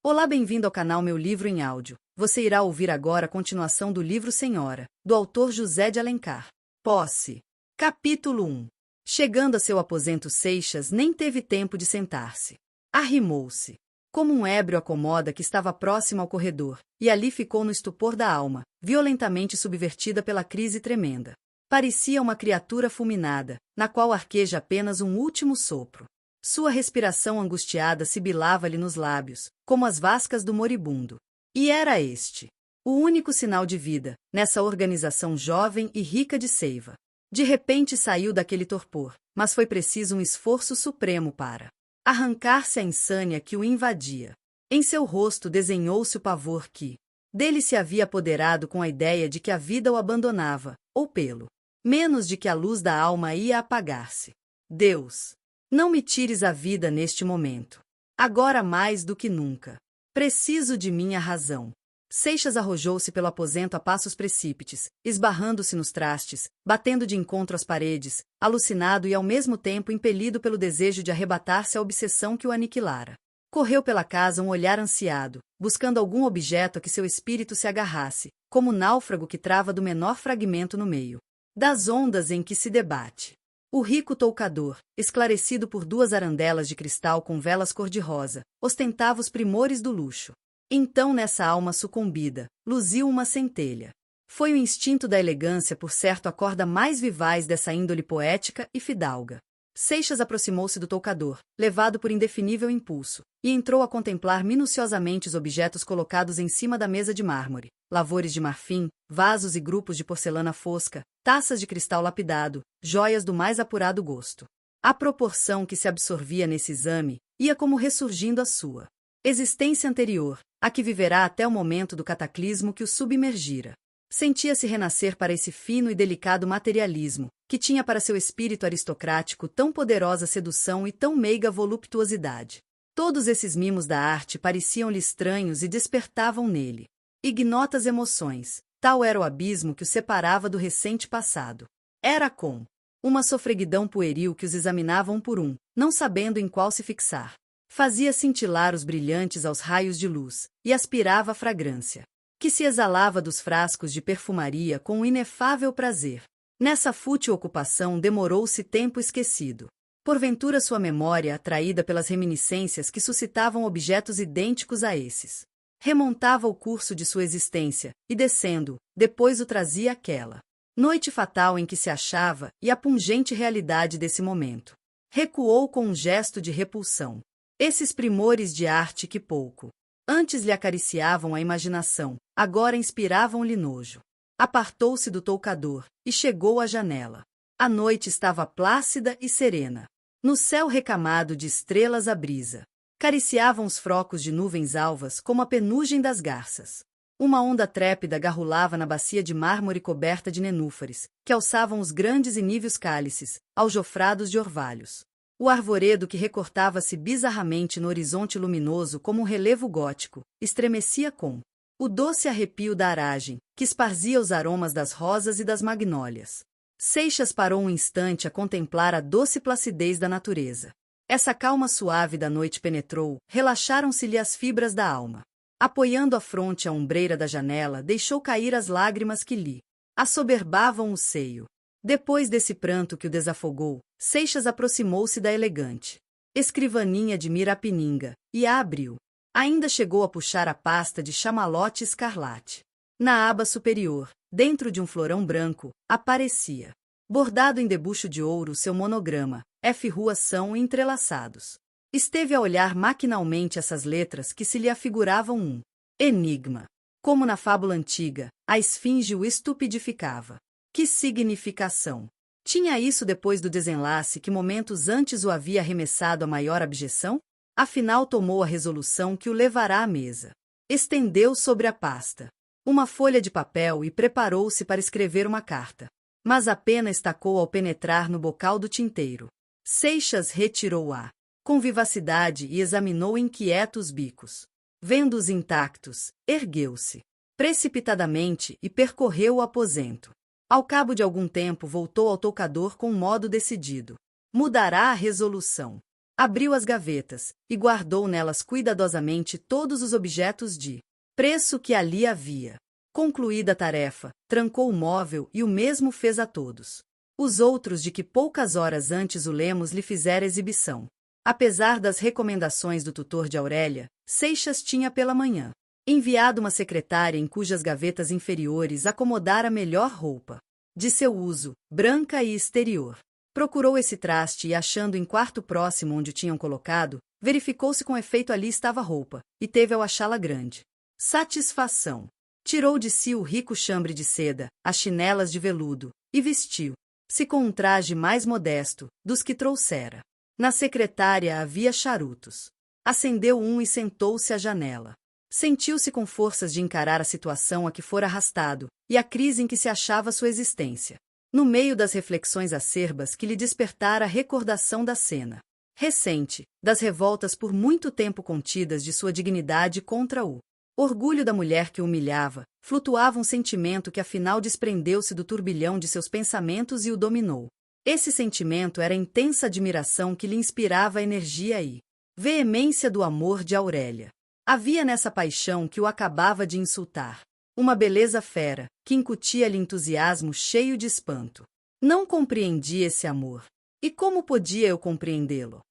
Olá, bem-vindo ao canal Meu Livro em Áudio. Você irá ouvir agora a continuação do livro Senhora, do autor José de Alencar. Posse. Capítulo 1. Chegando a seu aposento, Seixas nem teve tempo de sentar-se. Arrimou-se, como um ébrio acomoda que estava próximo ao corredor, e ali ficou no estupor da alma, violentamente subvertida pela crise tremenda. Parecia uma criatura fulminada, na qual arqueja apenas um último sopro. Sua respiração angustiada sibilava-lhe nos lábios, como as vascas do moribundo. E era este o único sinal de vida, nessa organização jovem e rica de seiva. De repente saiu daquele torpor, mas foi preciso um esforço supremo para arrancar-se a insânia que o invadia. Em seu rosto desenhou-se o pavor que dele se havia apoderado com a ideia de que a vida o abandonava, ou pelo menos de que a luz da alma ia apagar-se. Deus, não me tires a vida neste momento. Agora mais do que nunca. Preciso de minha razão. Seixas arrojou-se pelo aposento a passos precípites, esbarrando-se nos trastes, batendo de encontro às paredes, alucinado e ao mesmo tempo impelido pelo desejo de arrebatar-se à obsessão que o aniquilara. Correu pela casa um olhar ansiado, buscando algum objeto a que seu espírito se agarrasse, como náufrago que trava do menor fragmento no meio das ondas em que se debate. O rico toucador, esclarecido por duas arandelas de cristal com velas cor-de-rosa, ostentava os primores do luxo. Então, nessa alma sucumbida, luziu uma centelha. Foi o instinto da elegância, por certo, a corda mais vivaz dessa índole poética e fidalga. Seixas aproximou-se do toucador, levado por indefinível impulso, e entrou a contemplar minuciosamente os objetos colocados em cima da mesa de mármore, lavores de marfim, vasos e grupos de porcelana fosca, taças de cristal lapidado, joias do mais apurado gosto. A proporção que se absorvia nesse exame ia como ressurgindo a sua existência anterior, a que viverá até o momento do cataclismo que o submergira. Sentia-se renascer para esse fino e delicado materialismo, que tinha para seu espírito aristocrático tão poderosa sedução e tão meiga voluptuosidade. Todos esses mimos da arte pareciam-lhe estranhos e despertavam nele ignotas emoções. Tal era o abismo que o separava do recente passado. Era com uma sofreguidão pueril que os examinava um por um, não sabendo em qual se fixar. Fazia cintilar os brilhantes aos raios de luz, e aspirava a fragrância que se exalava dos frascos de perfumaria com um inefável prazer. Nessa fútil ocupação demorou-se tempo esquecido. Porventura sua memória, atraída pelas reminiscências que suscitavam objetos idênticos a esses, remontava o curso de sua existência, e descendo, depois o trazia àquela noite fatal em que se achava e a pungente realidade desse momento. Recuou com um gesto de repulsão. Esses primores de arte que pouco antes lhe acariciavam a imaginação, agora inspiravam-lhe nojo. Apartou-se do toucador e chegou à janela. A noite estava plácida e serena. No céu recamado de estrelas a brisa cariciavam os frocos de nuvens alvas como a penugem das garças. Uma onda trépida garrulava na bacia de mármore coberta de nenúfares, que alçavam os grandes e níveos cálices, aljofrados de orvalhos. O arvoredo que recortava-se bizarramente no horizonte luminoso como um relevo gótico, estremecia com o doce arrepio da aragem, que esparzia os aromas das rosas e das magnólias. Seixas parou um instante a contemplar a doce placidez da natureza. Essa calma suave da noite penetrou, relaxaram-se-lhe as fibras da alma. Apoiando a fronte à ombreira da janela, deixou cair as lágrimas que lhe assoberbavam o seio. Depois desse pranto que o desafogou, Seixas aproximou-se da elegante escrivaninha de Mirapininga, e a abriu. Ainda chegou a puxar a pasta de chamalote escarlate. Na aba superior, dentro de um florão branco, aparecia, bordado em debuxo de ouro, seu monograma, F. Rua são entrelaçados. Esteve a olhar maquinalmente essas letras que se lhe afiguravam um enigma. Como na fábula antiga, a esfinge o estupidificava. Que significação tinha isso depois do desenlace que momentos antes o havia arremessado à maior abjeção? Afinal tomou a resolução que o levará à mesa. Estendeu sobre a pasta uma folha de papel e preparou-se para escrever uma carta. Mas a pena estacou ao penetrar no bocal do tinteiro. Seixas retirou-a com vivacidade e examinou inquieto os bicos. Vendo-os intactos, ergueu-se precipitadamente e percorreu o aposento. Ao cabo de algum tempo voltou ao toucador com um modo decidido. Mudará a resolução. Abriu as gavetas e guardou nelas cuidadosamente todos os objetos de preço que ali havia. Concluída a tarefa, trancou o móvel e o mesmo fez a todos os outros de que poucas horas antes o Lemos lhe fizera exibição. Apesar das recomendações do tutor de Aurélia, Seixas tinha pela manhã enviado uma secretária em cujas gavetas inferiores acomodara a melhor roupa de seu uso, branca e exterior. Procurou esse traste e, achando em quarto próximo onde o tinham colocado, verificou se com efeito ali estava a roupa, e teve ao achá-la grande satisfação. Tirou de si o rico chambre de seda, as chinelas de veludo, e vestiu-se com um traje mais modesto dos que trouxera. Na secretária havia charutos. Acendeu um e sentou-se à janela. Sentiu-se com forças de encarar a situação a que fora arrastado, e a crise em que se achava sua existência. No meio das reflexões acerbas que lhe despertara a recordação da cena recente, das revoltas por muito tempo contidas de sua dignidade contra o orgulho da mulher que o humilhava, flutuava um sentimento que afinal desprendeu-se do turbilhão de seus pensamentos e o dominou. Esse sentimento era a intensa admiração que lhe inspirava a energia e veemência do amor de Aurélia. Havia nessa paixão que o acabava de insultar uma beleza fera, que incutia-lhe entusiasmo cheio de espanto. Não compreendia esse amor. E como podia eu compreendê-lo?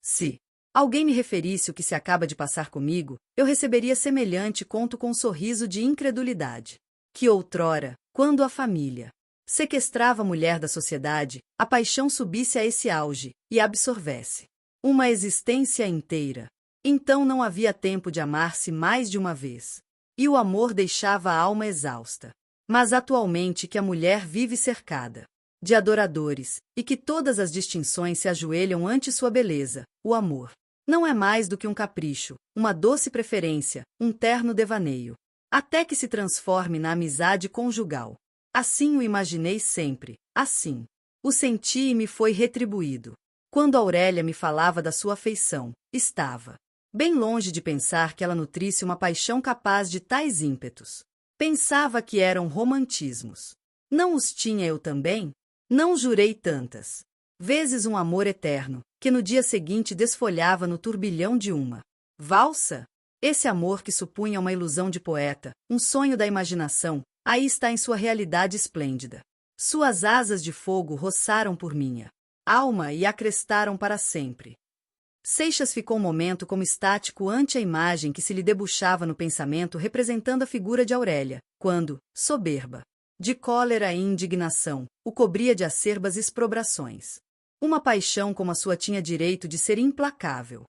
Se alguém me referisse o que se acaba de passar comigo, eu receberia semelhante conto com um sorriso de incredulidade. Que outrora, quando a família sequestrava a mulher da sociedade, a paixão subisse a esse auge e absorvesse uma existência inteira. Então não havia tempo de amar-se mais de uma vez. E o amor deixava a alma exausta. Mas atualmente que a mulher vive cercada de adoradores, e que todas as distinções se ajoelham ante sua beleza, o amor não é mais do que um capricho, uma doce preferência, um terno devaneio, até que se transforme na amizade conjugal. Assim o imaginei sempre, assim o senti e me foi retribuído. Quando Aurélia me falava da sua afeição, estava bem longe de pensar que ela nutrisse uma paixão capaz de tais ímpetos. Pensava que eram romantismos. Não os tinha eu também? Não jurei tantas vezes um amor eterno, que no dia seguinte desfolhava no turbilhão de uma valsa? Esse amor que supunha uma ilusão de poeta, um sonho da imaginação, aí está em sua realidade esplêndida. Suas asas de fogo roçaram por minha alma e a crestaram para sempre. Seixas ficou um momento como estático ante a imagem que se lhe debuxava no pensamento representando a figura de Aurélia, quando, soberba, de cólera e indignação, o cobria de acerbas exprobrações. Uma paixão como a sua tinha direito de ser implacável.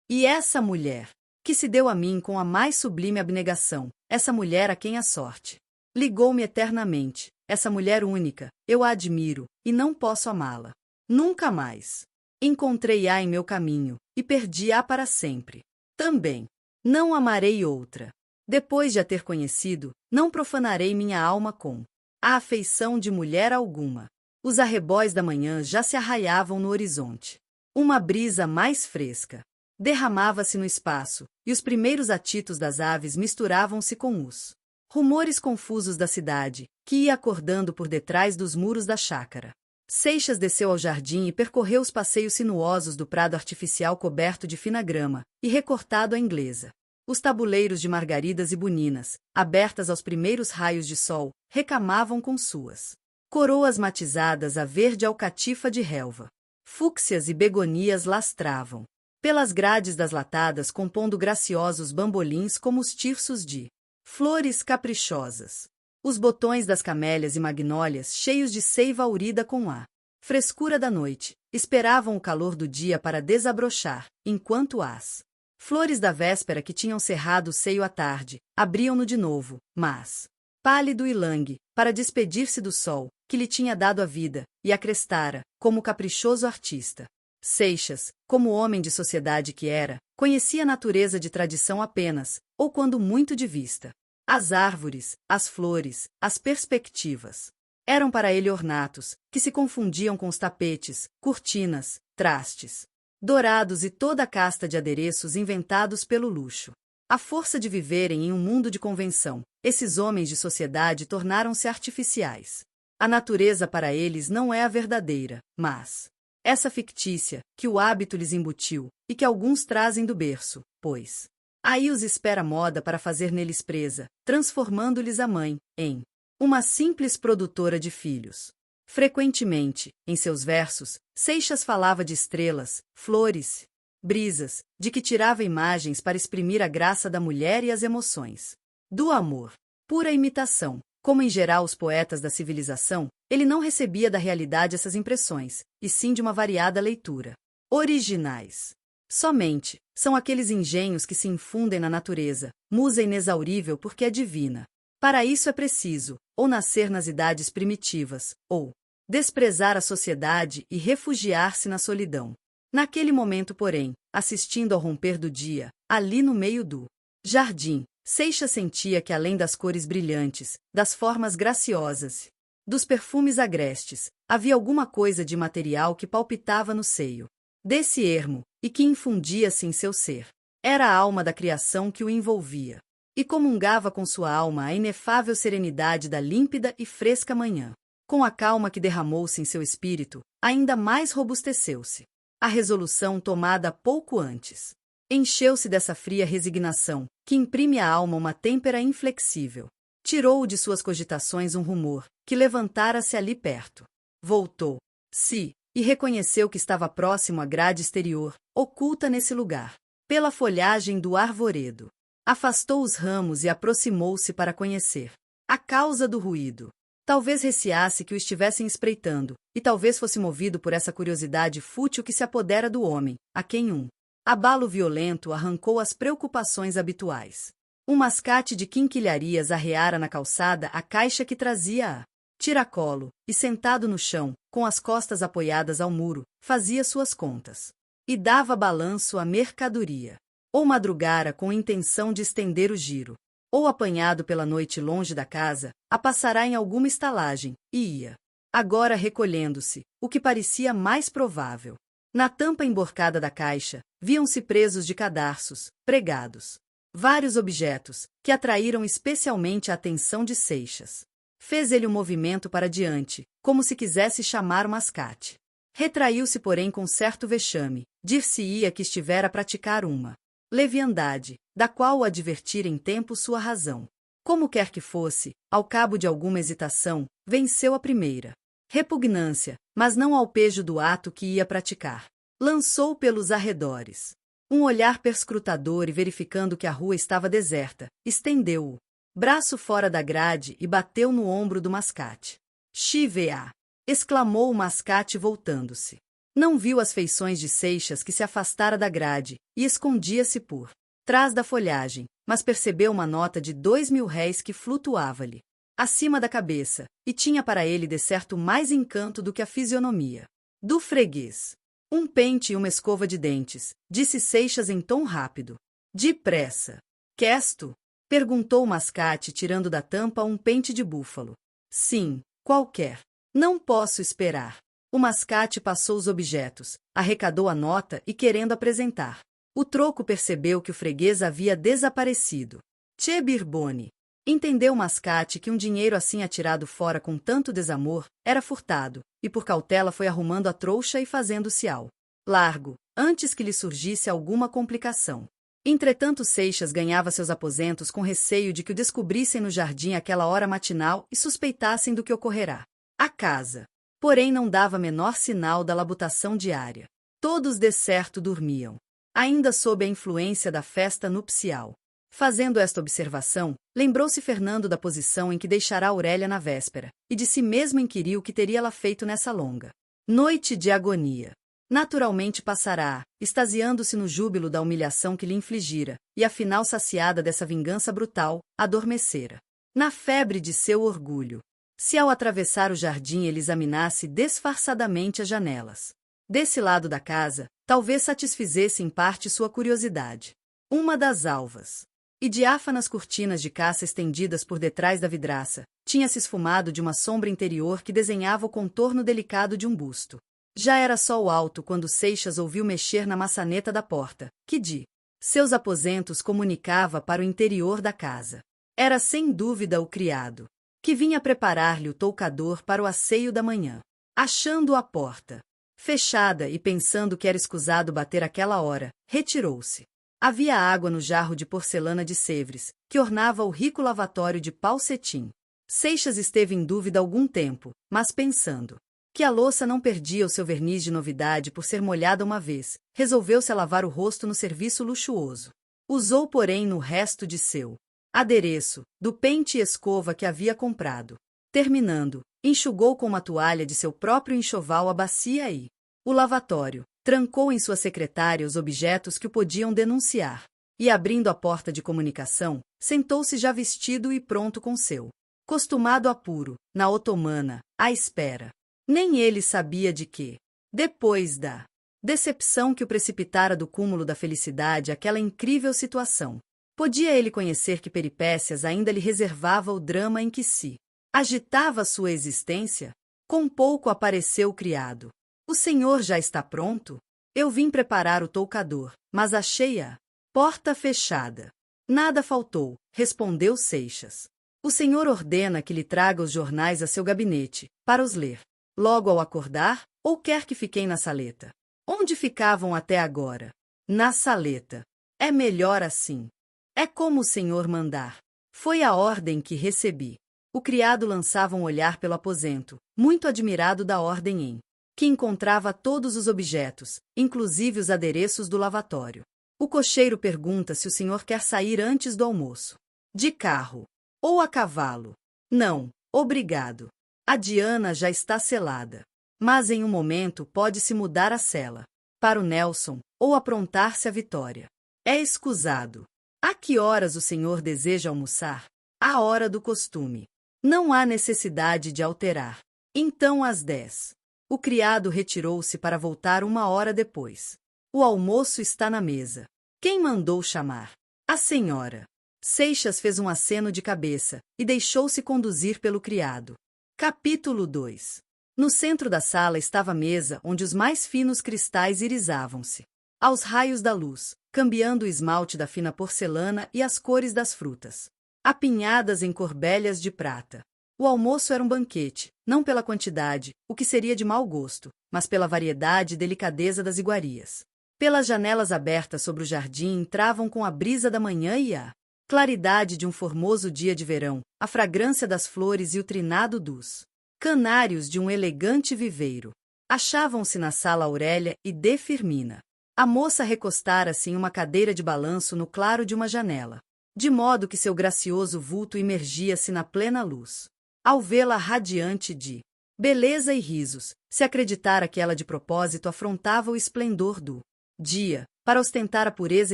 E essa mulher, que se deu a mim com a mais sublime abnegação, essa mulher a quem a sorte ligou-me eternamente, essa mulher única, eu a admiro, e não posso amá-la. Nunca mais. Encontrei-a em meu caminho, e perdi-a para sempre. Também não amarei outra. Depois de a ter conhecido, não profanarei minha alma com a afeição de mulher alguma. Os arrebóis da manhã já se arraiavam no horizonte. Uma brisa mais fresca derramava-se no espaço, e os primeiros atitos das aves misturavam-se com os rumores confusos da cidade, que ia acordando por detrás dos muros da chácara. Seixas desceu ao jardim e percorreu os passeios sinuosos do prado artificial coberto de fina grama e recortado à inglesa. Os tabuleiros de margaridas e buninas, abertas aos primeiros raios de sol, recamavam com suas coroas matizadas a verde alcatifa de relva. Fúcsias e begonias lastravam pelas grades das latadas, compondo graciosos bambolins como os tirsos de flores caprichosas. Os botões das camélias e magnólias, cheios de seiva aurida com a frescura da noite, esperavam o calor do dia para desabrochar, enquanto as flores da véspera que tinham cerrado o seio à tarde, abriam-no de novo, mas pálido e langue, para despedir-se do sol, que lhe tinha dado a vida, e a crestara, como caprichoso artista. Seixas, como homem de sociedade que era, conhecia a natureza de tradição apenas, ou quando muito de vista. As árvores, as flores, as perspectivas eram para ele ornatos, que se confundiam com os tapetes, cortinas, trastes dourados e toda a casta de adereços inventados pelo luxo. À força de viverem em um mundo de convenção, esses homens de sociedade tornaram-se artificiais. A natureza para eles não é a verdadeira, mas Essa fictícia, que o hábito lhes embutiu, e que alguns trazem do berço, pois aí os espera a moda para fazer neles presa, transformando-lhes a mãe em uma simples produtora de filhos. Frequentemente, em seus versos, Seixas falava de estrelas, flores, brisas, de que tirava imagens para exprimir a graça da mulher e as emoções do amor. Pura imitação. Como em geral os poetas da civilização, ele não recebia da realidade essas impressões, e sim de uma variada leitura. Originais. Somente são aqueles engenhos que se infundem na natureza, musa inexaurível porque é divina. Para isso é preciso, ou nascer nas idades primitivas, ou desprezar a sociedade e refugiar-se na solidão. Naquele momento, porém, assistindo ao romper do dia, ali no meio do jardim, Seixas sentia que além das cores brilhantes, das formas graciosas, dos perfumes agrestes, havia alguma coisa de material que palpitava no seio desse ermo, e que infundia-se em seu ser. Era a alma da criação que o envolvia, e comungava com sua alma a inefável serenidade da límpida e fresca manhã. Com a calma que derramou-se em seu espírito, ainda mais robusteceu-se a resolução tomada pouco antes. Encheu-se dessa fria resignação, que imprime à alma uma têmpera inflexível. Tirou-o de suas cogitações um rumor, que levantara-se ali perto. Voltou-se, e reconheceu que estava próximo à grade exterior, oculta nesse lugar, pela folhagem do arvoredo. Afastou os ramos e aproximou-se para conhecer a causa do ruído. Talvez receasse que o estivessem espreitando, e talvez fosse movido por essa curiosidade fútil que se apodera do homem, a quem um abalo violento arrancou as preocupações habituais. Um mascate de quinquilharias arreara na calçada a caixa que trazia a tiracolo, e sentado no chão, com as costas apoiadas ao muro, fazia suas contas. E dava balanço à mercadoria. Ou madrugara com intenção de estender o giro, ou apanhado pela noite longe da casa, a passará em alguma estalagem, e ia agora recolhendo-se, o que parecia mais provável. Na tampa emborcada da caixa, viam-se presos de cadarços, pregados, vários objetos, que atraíram especialmente a atenção de Seixas. Fez ele um movimento para diante, como se quisesse chamar o mascate. Retraiu-se, porém, com certo vexame, dir-se-ia que estivera a praticar uma leviandade, da qual o advertira em tempo sua razão. Como quer que fosse, ao cabo de alguma hesitação, venceu a primeira repugnância, mas não ao pejo do ato que ia praticar. Lançou pelos arredores um olhar perscrutador e, verificando que a rua estava deserta, estendeu o braço fora da grade e bateu no ombro do mascate. Chivea! Exclamou o mascate voltando-se. Não viu as feições de Seixas, que se afastara da grade e escondia-se por trás da folhagem, mas percebeu uma nota de 2.000 réis que flutuava-lhe acima da cabeça, e tinha para ele de certo mais encanto do que a fisionomia do freguês. Um pente e uma escova de dentes, disse Seixas em tom rápido. Depressa. Queres tu? Perguntou o mascate, tirando da tampa um pente de búfalo. Sim, qualquer. Não posso esperar. O mascate passou os objetos, arrecadou a nota e, querendo apresentar o troco, percebeu que o freguês havia desaparecido. Che Birbone! Entendeu o mascate que um dinheiro assim atirado fora com tanto desamor era furtado, e por cautela foi arrumando a trouxa e fazendo-se ao largo, antes que lhe surgisse alguma complicação. Entretanto, Seixas ganhava seus aposentos com receio de que o descobrissem no jardim àquela hora matinal e suspeitassem do que ocorrerá. A casa, porém, não dava menor sinal da labutação diária. Todos de certo dormiam, ainda sob a influência da festa nupcial. Fazendo esta observação, lembrou-se Fernando da posição em que deixará Aurélia na véspera, e de si mesmo inquiriu o que teria ela feito nessa longa noite de agonia. Naturalmente passará, extasiando-se no júbilo da humilhação que lhe infligira, e afinal saciada dessa vingança brutal, adormecera na febre de seu orgulho. Se ao atravessar o jardim ele examinasse disfarçadamente as janelas desse lado da casa, talvez satisfizesse em parte sua curiosidade. Uma das alvas e diáfanas cortinas de caça estendidas por detrás da vidraça tinha se esfumado de uma sombra interior que desenhava o contorno delicado de um busto. Já era sol alto quando Seixas ouviu mexer na maçaneta da porta, que de seus aposentos comunicava para o interior da casa. Era sem dúvida o criado, que vinha preparar-lhe o toucador para o asseio da manhã. Achando a porta Fechada e pensando que era escusado bater aquela hora, retirou-se. Havia água no jarro de porcelana de Sèvres, que ornava o rico lavatório de pau cetim. Seixas esteve em dúvida algum tempo, mas pensando que a louça não perdia o seu verniz de novidade por ser molhada uma vez, resolveu-se a lavar o rosto no serviço luxuoso. Usou, porém, no resto de seu adereço, do pente e escova que havia comprado. Terminando, enxugou com uma toalha de seu próprio enxoval a bacia e o lavatório, trancou em sua secretária os objetos que o podiam denunciar, e abrindo a porta de comunicação, sentou-se já vestido e pronto com seu costumado apuro, na otomana, à espera. Nem ele sabia de que, depois da decepção que o precipitara do cúmulo da felicidade aquela incrível situação, podia ele conhecer que peripécias ainda lhe reservava o drama em que se agitava sua existência? Com pouco apareceu o criado. O senhor já está pronto? Eu vim preparar o toucador, mas achei a porta fechada. Nada faltou, respondeu Seixas. O senhor ordena que lhe traga os jornais a seu gabinete, para os ler logo ao acordar, ou quer que fiquem na saleta? Onde ficavam até agora? Na saleta. É melhor assim. É como o senhor mandar. Foi a ordem que recebi. O criado lançava um olhar pelo aposento, muito admirado da ordem em que encontrava todos os objetos, inclusive os adereços do lavatório. O cocheiro pergunta se o senhor quer sair antes do almoço. De carro. Ou a cavalo. Não, obrigado. A Diana já está selada. Mas em um momento pode-se mudar a cela. Para o Nelson, ou aprontar-se a Vitória. É escusado. A que horas o senhor deseja almoçar? À hora do costume. Não há necessidade de alterar. Então às 10. O criado retirou-se para voltar 1 hora depois. O almoço está na mesa. Quem mandou chamar? A senhora. Seixas fez um aceno de cabeça e deixou-se conduzir pelo criado. Capítulo 2. No centro da sala estava a mesa onde os mais finos cristais irisavam-se aos raios da luz, cambiando o esmalte da fina porcelana e as cores das frutas, apinhadas em corbelhas de prata. O almoço era um banquete, não pela quantidade, o que seria de mau gosto, mas pela variedade e delicadeza das iguarias. Pelas janelas abertas sobre o jardim entravam com a brisa da manhã e a claridade de um formoso dia de verão, a fragrância das flores e o trinado dos canários de um elegante viveiro. Achavam-se na sala Aurélia e de Firmina. A moça recostara-se em uma cadeira de balanço no claro de uma janela, de modo que seu gracioso vulto imergia-se na plena luz. Ao vê-la radiante de beleza e risos, se acreditara que ela de propósito afrontava o esplendor do dia, para ostentar a pureza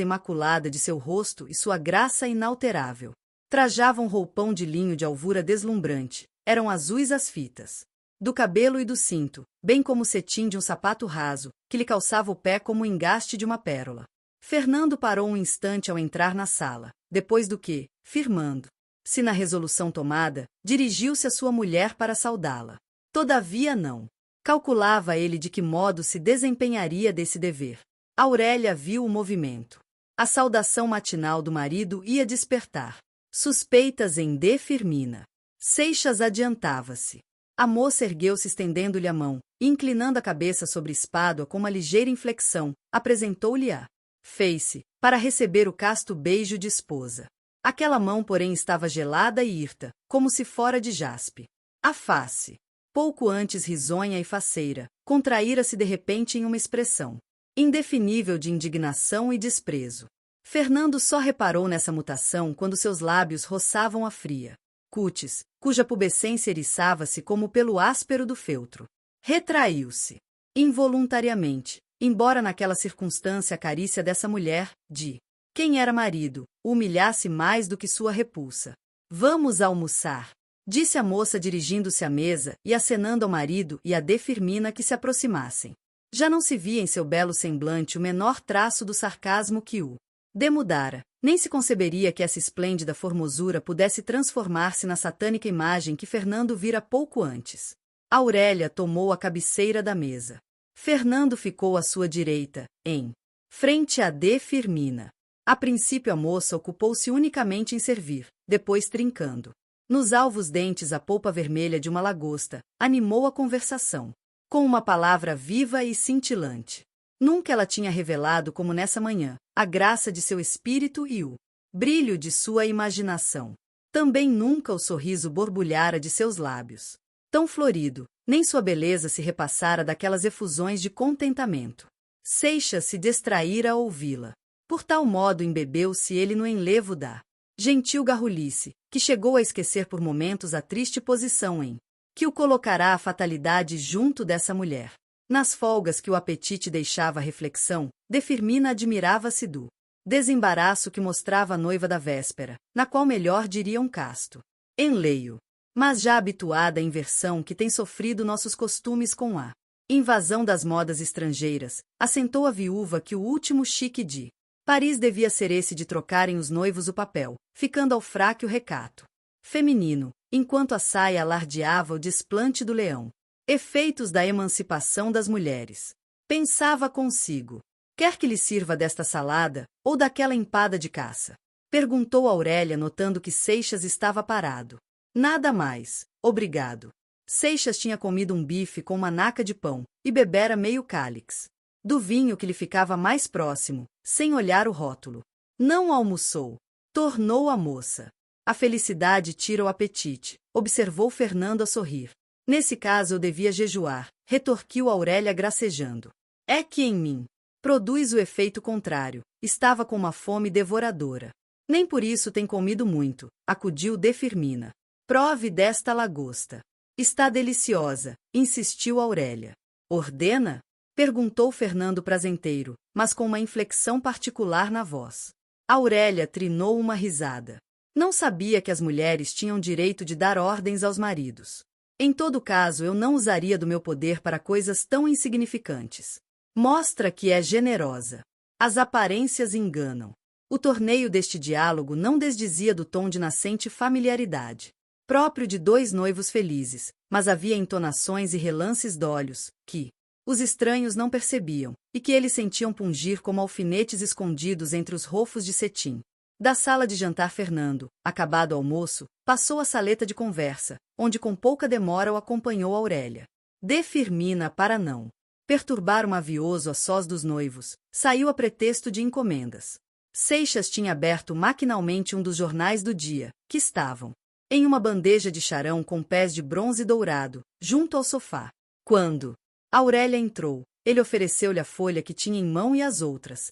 imaculada de seu rosto e sua graça inalterável. Trajava um roupão de linho de alvura deslumbrante, eram azuis as fitas do cabelo e do cinto, bem como o cetim de um sapato raso, que lhe calçava o pé como o engaste de uma pérola. Fernando parou um instante ao entrar na sala, depois do que, firmando-se na resolução tomada, dirigiu-se à sua mulher para saudá-la. Todavia não calculava ele de que modo se desempenharia desse dever. Aurélia viu o movimento. A saudação matinal do marido ia despertar suspeitas em de Firmina. Seixas adiantava-se. A moça ergueu-se estendendo-lhe a mão, e inclinando a cabeça sobre a espádua com uma ligeira inflexão, apresentou-lhe a face, para receber o casto beijo de esposa. Aquela mão, porém, estava gelada e hirta, como se fora de jaspe. A face, pouco antes risonha e faceira, contraíra-se de repente em uma expressão indefinível de indignação e desprezo. Fernando só reparou nessa mutação quando seus lábios roçavam a fria cútis, cuja pubescência eriçava-se como pelo áspero do feltro. Retraiu-se. Involuntariamente, embora naquela circunstância a carícia dessa mulher, de quem era marido, o humilhasse mais do que sua repulsa. Vamos almoçar, disse a moça dirigindo-se à mesa e acenando ao marido e a de Firmina que se aproximassem. Já não se via em seu belo semblante o menor traço do sarcasmo que o demudara. Nem se conceberia que essa esplêndida formosura pudesse transformar-se na satânica imagem que Fernando vira pouco antes. Aurélia tomou a cabeceira da mesa. Fernando ficou à sua direita, em frente a de Firmina. A princípio a moça ocupou-se unicamente em servir, depois trincando nos alvos dentes a polpa vermelha de uma lagosta, animou a conversação. com uma palavra viva e cintilante. Nunca ela tinha revelado como nessa manhã a graça de seu espírito e o brilho de sua imaginação. Também nunca o sorriso borbulhara de seus lábios. Tão florido, nem sua beleza se repassara daquelas efusões de contentamento. Seixas se distraíra a ouvi-la. Por tal modo embebeu-se ele no enlevo da gentil garrulice, que chegou a esquecer por momentos a triste posição em que o colocará a fatalidade junto dessa mulher. Nas folgas que o apetite deixava à reflexão, de Firmina admirava-se do desembaraço que mostrava a noiva da véspera, na qual melhor diria um casto enleio. Mas já habituada à inversão que tem sofrido nossos costumes com a invasão das modas estrangeiras, assentou a viúva que o último chique de Paris devia ser esse de trocarem os noivos o papel, ficando ao fraque o recato feminino, enquanto a saia alardeava o desplante do leão. Efeitos da emancipação das mulheres. Pensava consigo. Quer que lhe sirva desta salada, ou daquela empada de caça? Perguntou Aurélia, notando que Seixas estava parado. Nada mais, obrigado. Seixas tinha comido um bife com uma naca de pão, e bebera meio cálice do vinho que lhe ficava mais próximo, sem olhar o rótulo. Não almoçou. Tornou a moça. A felicidade tira o apetite, observou Fernando a sorrir. Nesse caso eu devia jejuar, retorquiu Aurélia gracejando. É que em mim produz o efeito contrário, estava com uma fome devoradora. Nem por isso tem comido muito, acudiu de Firmina. Prove desta lagosta. Está deliciosa, insistiu Aurélia. Ordena? Perguntou Fernando prazenteiro, mas com uma inflexão particular na voz. Aurélia trinou uma risada. Não sabia que as mulheres tinham direito de dar ordens aos maridos. Em todo caso, eu não usaria do meu poder para coisas tão insignificantes. Mostra que é generosa. As aparências enganam. O torneio deste diálogo não desdizia do tom de nascente familiaridade, próprio de dois noivos felizes, mas havia entonações e relances d'olhos, que os estranhos não percebiam, e que eles sentiam pungir como alfinetes escondidos entre os rofos de cetim. Da sala de jantar Fernando, acabado o almoço, passou à saleta de conversa, onde com pouca demora o acompanhou Aurélia. De Firmina, para não perturbar o mavioso a sós dos noivos, saiu a pretexto de encomendas. Seixas tinha aberto maquinalmente um dos jornais do dia, que estavam em uma bandeja de charão com pés de bronze dourado, junto ao sofá. Quando Aurélia entrou, ele ofereceu-lhe a folha que tinha em mão e as outras.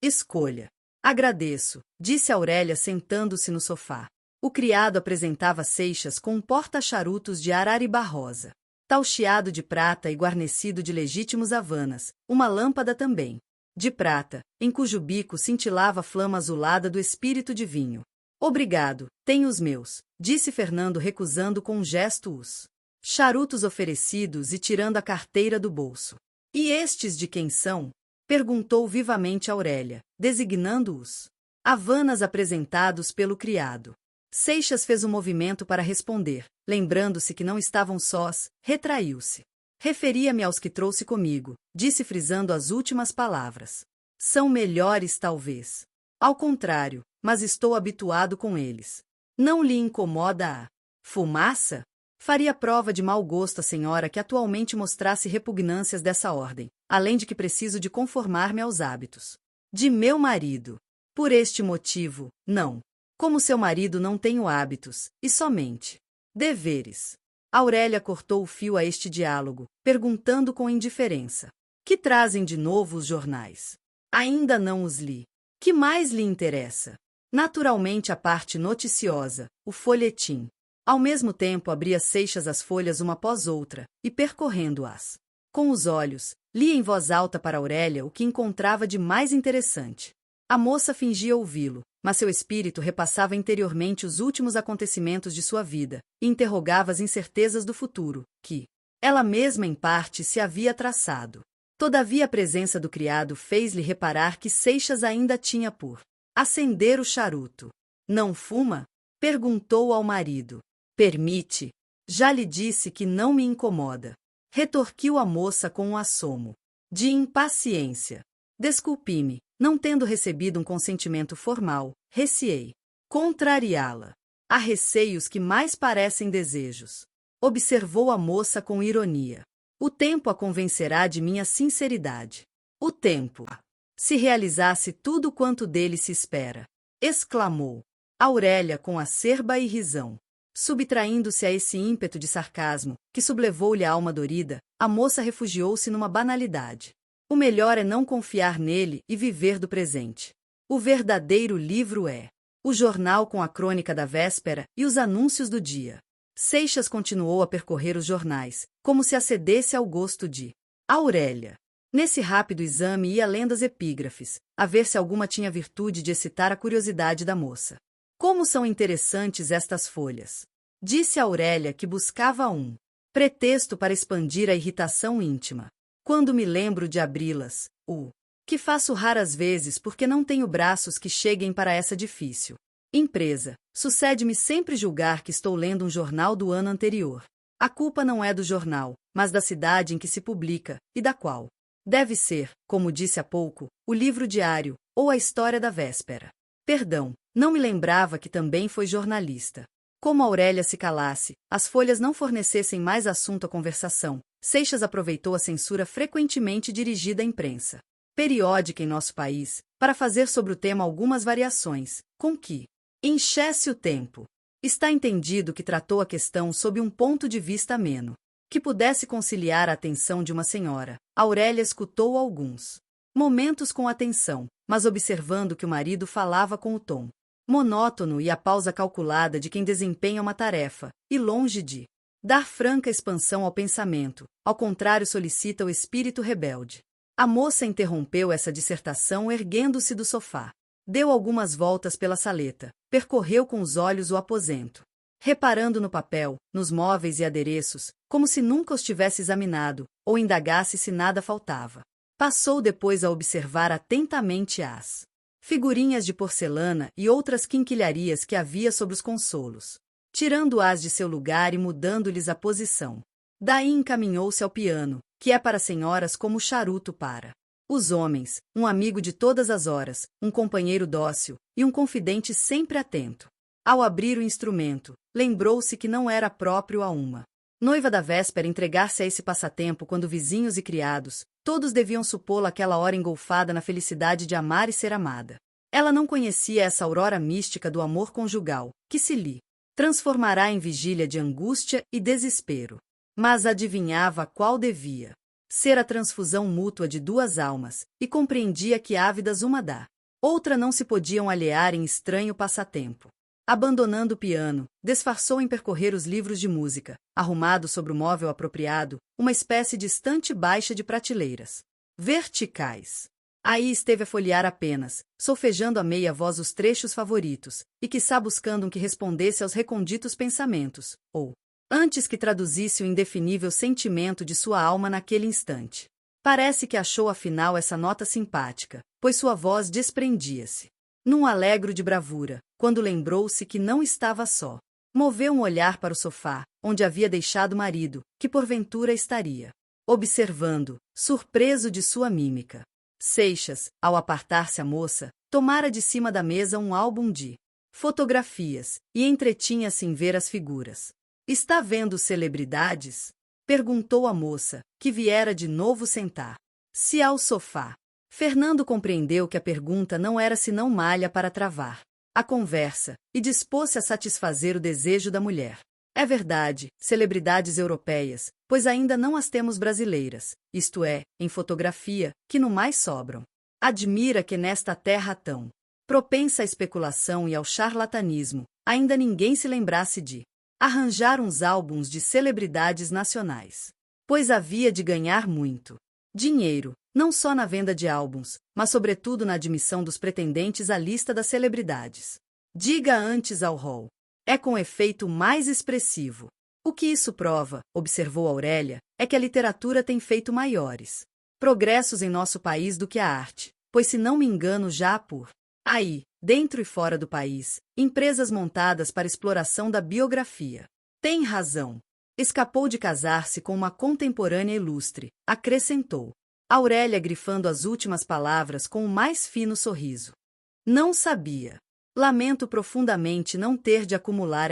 Escolha. Agradeço, disse Aurélia sentando-se no sofá. O criado apresentava Seixas com um porta-charutos de Arariba rosa, tauxiado de prata e guarnecido de legítimos havanas, uma lâmpada também de prata, em cujo bico cintilava a flama azulada do espírito de vinho. Obrigado, tenho os meus, disse Fernando recusando com um gesto os charutos oferecidos e tirando a carteira do bolso. E estes de quem são? Perguntou vivamente Aurélia, designando-os havanas apresentados pelo criado. Seixas fez um movimento para responder, lembrando-se que não estavam sós, retraiu-se. Referia-me aos que trouxe comigo, disse frisando as últimas palavras. São melhores talvez. Ao contrário, mas estou habituado com eles. Não lhe incomoda a fumaça? Faria prova de mau gosto à senhora que atualmente mostrasse repugnâncias dessa ordem, além de que preciso de conformar-me aos hábitos de meu marido. Por este motivo, não. Como seu marido não tenho hábitos, e somente deveres. Aurélia cortou o fio a este diálogo, perguntando com indiferença. Que trazem de novo os jornais? Ainda não os li. Que mais lhe interessa? Naturalmente a parte noticiosa, o folhetim. Ao mesmo tempo abria Seixas as folhas uma após outra, e percorrendo-as com os olhos, lia em voz alta para Aurélia o que encontrava de mais interessante. A moça fingia ouvi-lo, mas seu espírito repassava interiormente os últimos acontecimentos de sua vida, e interrogava as incertezas do futuro, que ela mesma em parte se havia traçado. Todavia a presença do criado fez-lhe reparar que Seixas ainda tinha por acender o charuto. Não fuma? Perguntou ao marido. Permite. Já lhe disse que não me incomoda. Retorquiu a moça com um assomo de impaciência. Desculpe-me, não tendo recebido um consentimento formal, receei contrariá-la. Há receios que mais parecem desejos. Observou a moça com ironia. O tempo a convencerá de minha sinceridade. O tempo. Se realizasse tudo quanto dele se espera, exclamou Aurélia com acerba irrisão. Subtraindo-se a esse ímpeto de sarcasmo, que sublevou-lhe a alma dorida, a moça refugiou-se numa banalidade. O melhor é não confiar nele e viver do presente. O verdadeiro livro é o jornal com a crônica da véspera e os anúncios do dia. Seixas continuou a percorrer os jornais, como se acedesse ao gosto de Aurélia. Nesse rápido exame ia lendo as epígrafes, a ver se alguma tinha virtude de excitar a curiosidade da moça. Como são interessantes estas folhas! Disse Aurélia que buscava um pretexto para expandir a irritação íntima. Quando me lembro de abri-las, que faço raras vezes porque não tenho braços que cheguem para essa difícil empresa, sucede-me sempre julgar que estou lendo um jornal do ano anterior. A culpa não é do jornal, mas da cidade em que se publica, e da qual deve ser, como disse há pouco, o livro diário, ou a história da véspera. Perdão, não me lembrava que também foi jornalista. Como Aurélia se calasse, as folhas não fornecessem mais assunto à conversação, Seixas aproveitou a censura frequentemente dirigida à imprensa periódica em nosso país, para fazer sobre o tema algumas variações, com que enchesse o tempo. Está entendido que tratou a questão sob um ponto de vista ameno, que pudesse conciliar a atenção de uma senhora. Aurélia escutou alguns momentos com atenção, mas observando que o marido falava com o tom monótono e a pausa calculada de quem desempenha uma tarefa, e longe de dar franca expansão ao pensamento, ao contrário solicita o espírito rebelde. A moça interrompeu essa dissertação erguendo-se do sofá. Deu algumas voltas pela saleta, percorreu com os olhos o aposento, reparando no papel, nos móveis e adereços, como se nunca os tivesse examinado, ou indagasse se nada faltava. Passou depois a observar atentamente as figurinhas de porcelana e outras quinquilharias que havia sobre os consolos, tirando-as de seu lugar e mudando-lhes a posição. Daí encaminhou-se ao piano, que é para senhoras como o charuto para os homens, um amigo de todas as horas, um companheiro dócil e um confidente sempre atento. Ao abrir o instrumento, lembrou-se que não era próprio a uma noiva da véspera entregar-se a esse passatempo quando vizinhos e criados, todos deviam supô-la aquela hora engolfada na felicidade de amar e ser amada. Ela não conhecia essa aurora mística do amor conjugal, que se lhe transformará em vigília de angústia e desespero. Mas adivinhava qual devia ser a transfusão mútua de duas almas, e compreendia que ávidas uma da outra não se podiam alhear em estranho passatempo. Abandonando o piano, disfarçou em percorrer os livros de música, arrumado sobre o móvel apropriado, uma espécie de estante baixa de prateleiras verticais. Aí esteve a folhear apenas, solfejando a meia voz os trechos favoritos, e quiçá buscando um que respondesse aos reconditos pensamentos, ou antes que traduzisse o indefinível sentimento de sua alma naquele instante. Parece que achou afinal essa nota simpática, pois sua voz desprendia-se num alegro de bravura, quando lembrou-se que não estava só. Moveu um olhar para o sofá, onde havia deixado o marido, que porventura estaria observando, surpreso de sua mímica. Seixas, ao apartar-se a moça, tomara de cima da mesa um álbum de fotografias, e entretinha-se em ver as figuras. Está vendo celebridades? Perguntou a moça, que viera de novo sentar-se ao sofá. Fernando compreendeu que a pergunta não era senão malha para travar a conversa, e dispôs-se a satisfazer o desejo da mulher. É verdade, celebridades europeias, pois ainda não as temos brasileiras, isto é, em fotografia, que no mais sobram. Admira que nesta terra tão propensa à especulação e ao charlatanismo, ainda ninguém se lembrasse de arranjar uns álbuns de celebridades nacionais. Pois havia de ganhar muito dinheiro, não só na venda de álbuns, mas sobretudo na admissão dos pretendentes à lista das celebridades. Diga antes ao rol. É com efeito mais expressivo. O que isso prova, observou Aurélia, é que a literatura tem feito maiores progressos em nosso país do que a arte, pois se não me engano já há por aí, dentro e fora do país, empresas montadas para exploração da biografia. Tem razão. Escapou de casar-se com uma contemporânea ilustre, acrescentou Aurélia grifando as últimas palavras com o mais fino sorriso. Não sabia. Lamento profundamente não ter de acumular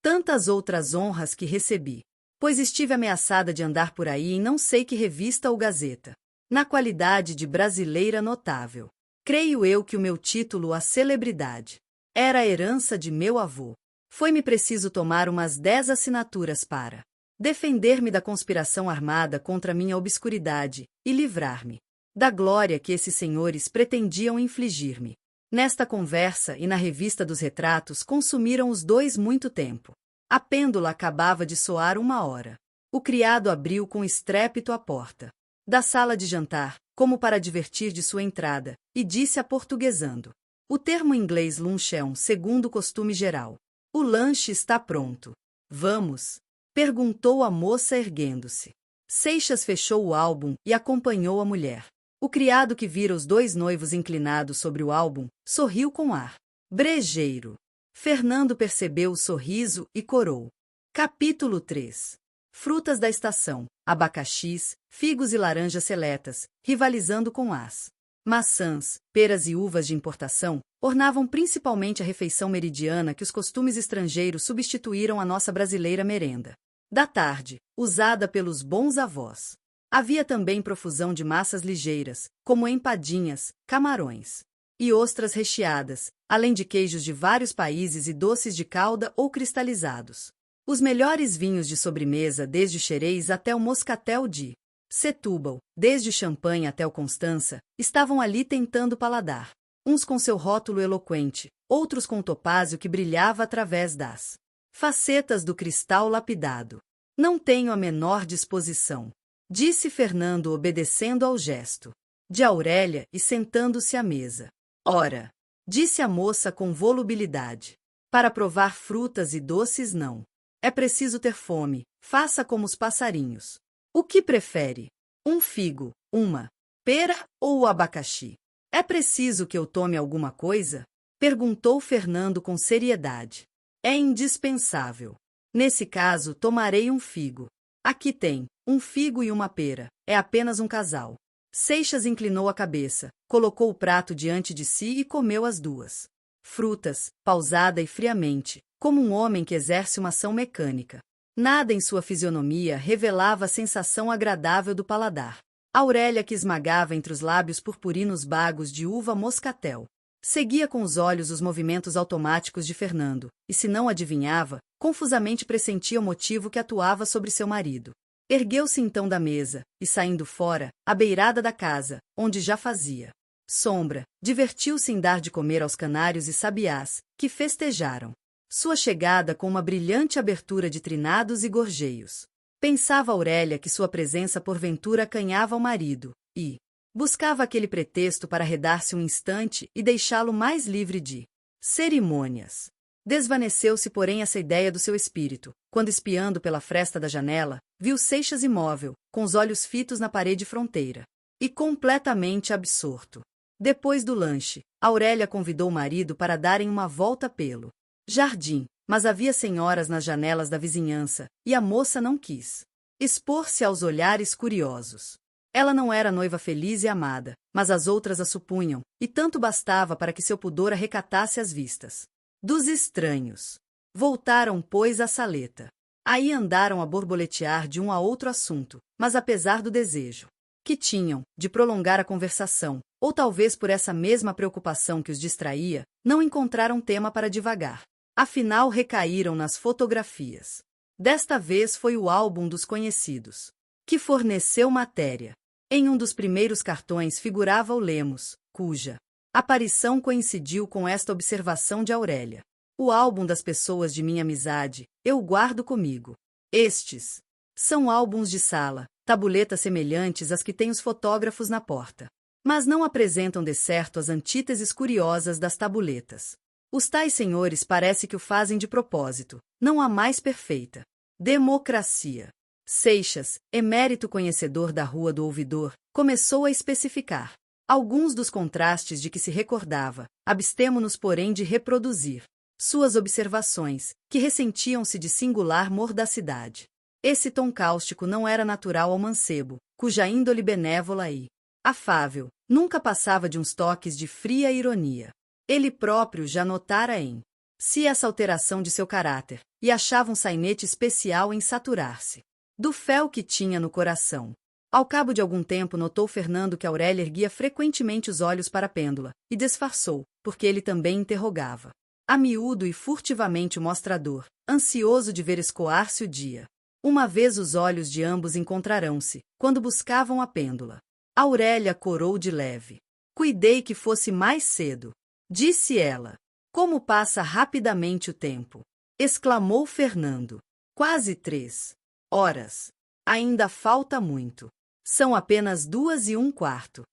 tantas outras honras que recebi. pois estive ameaçada de andar por aí em não sei que revista ou gazeta. Na qualidade de brasileira notável. Creio eu que o meu título à celebridade era a herança de meu avô. Foi-me preciso tomar umas 10 assinaturas para defender-me da conspiração armada contra minha obscuridade e livrar-me da glória que esses senhores pretendiam infligir-me. Nesta conversa e na revista dos retratos consumiram os dois muito tempo. A pêndula acabava de soar 1 hora. O criado abriu com estrépito a porta da sala de jantar, como para advertir de sua entrada, e disse aportuguesando. O termo inglês luncheon, segundo o costume geral. O lanche está pronto. Vamos? Perguntou a moça erguendo-se. Seixas fechou o álbum e acompanhou a mulher. O criado que vira os dois noivos inclinados sobre o álbum, sorriu com ar brejeiro. Fernando percebeu o sorriso e corou. Capítulo 3. Frutas da estação, abacaxis, figos e laranjas seletas, rivalizando com as maçãs, peras e uvas de importação, ornavam principalmente a refeição meridiana que os costumes estrangeiros substituíram à nossa brasileira merenda da tarde, usada pelos bons avós. Havia também profusão de massas ligeiras, como empadinhas, camarões e ostras recheadas, além de queijos de vários países e doces de calda ou cristalizados. Os melhores vinhos de sobremesa, desde o Xerez até o Moscatel de Setúbal, desde o Champanhe até o Constança, estavam ali tentando o paladar. Uns com seu rótulo eloquente, outros com o topázio que brilhava através das facetas do cristal lapidado. Não tenho a menor disposição, disse Fernando obedecendo ao gesto de Aurélia e sentando-se à mesa. Ora, disse a moça com volubilidade. Para provar frutas e doces não. É preciso ter fome, faça como os passarinhos. O que prefere? Um figo, uma pera ou o abacaxi? É preciso que eu tome alguma coisa? Perguntou Fernando com seriedade. É indispensável. Nesse caso, tomarei um figo. Aqui tem um figo e uma pera. É apenas um casal. Seixas inclinou a cabeça, colocou o prato diante de si e comeu as duas frutas, pausada e friamente, como um homem que exerce uma ação mecânica. Nada em sua fisionomia revelava a sensação agradável do paladar. Aurélia, que esmagava entre os lábios purpurinos bagos de uva moscatel, seguia com os olhos os movimentos automáticos de Fernando, e se não adivinhava, confusamente pressentia o motivo que atuava sobre seu marido. Ergueu-se então da mesa, e saindo fora, à beirada da casa, onde já fazia sombra, divertiu-se em dar de comer aos canários e sabiás, que festejaram sua chegada com uma brilhante abertura de trinados e gorjeios. Pensava Aurélia que sua presença porventura acanhava o marido, e buscava aquele pretexto para arredar-se um instante e deixá-lo mais livre de cerimônias. Desvaneceu-se, porém, essa ideia do seu espírito, quando, espiando pela fresta da janela, viu Seixas imóvel, com os olhos fitos na parede fronteira, e completamente absorto. Depois do lanche, Aurélia convidou o marido para darem uma volta pelo jardim, mas havia senhoras nas janelas da vizinhança, e a moça não quis expor-se aos olhares curiosos. Ela não era noiva feliz e amada, mas as outras a supunham, e tanto bastava para que seu pudor a recatasse às vistas dos estranhos. Voltaram, pois, à saleta. Aí andaram a borboletear de um a outro assunto, mas apesar do desejo que tinham de prolongar a conversação, ou talvez por essa mesma preocupação que os distraía, não encontraram tema para divagar. Afinal, recaíram nas fotografias. Desta vez foi o álbum dos conhecidos que forneceu matéria. Em um dos primeiros cartões figurava o Lemos, cuja aparição coincidiu com esta observação de Aurélia. O álbum das pessoas de minha amizade, eu guardo comigo. Estes são álbuns de sala, tabuletas semelhantes às que têm os fotógrafos na porta, mas não apresentam de certo as antíteses curiosas das tabuletas. Os tais senhores parece que o fazem de propósito, não há mais perfeita democracia. Seixas, emérito conhecedor da Rua do Ouvidor, começou a especificar alguns dos contrastes de que se recordava, abstemo-nos, porém, de reproduzir suas observações, que ressentiam-se de singular mordacidade. Esse tom cáustico não era natural ao mancebo, cuja índole benévola e afável nunca passava de uns toques de fria ironia. Ele próprio já notara em si essa alteração de seu caráter, e achava um sainete especial em saturar-se do fel que tinha no coração. Ao cabo de algum tempo notou Fernando que Aurélia erguia frequentemente os olhos para a pêndula, e disfarçou, porque ele também interrogava a miúdo e furtivamente o mostrador, ansioso de ver escoar-se o dia. Uma vez os olhos de ambos encontrarão-se, quando buscavam a pêndula. Aurélia corou de leve. Cuidei que fosse mais cedo, disse ela. Como passa rapidamente o tempo! Exclamou Fernando. Quase 3 horas. Ainda falta muito. São apenas 2:15.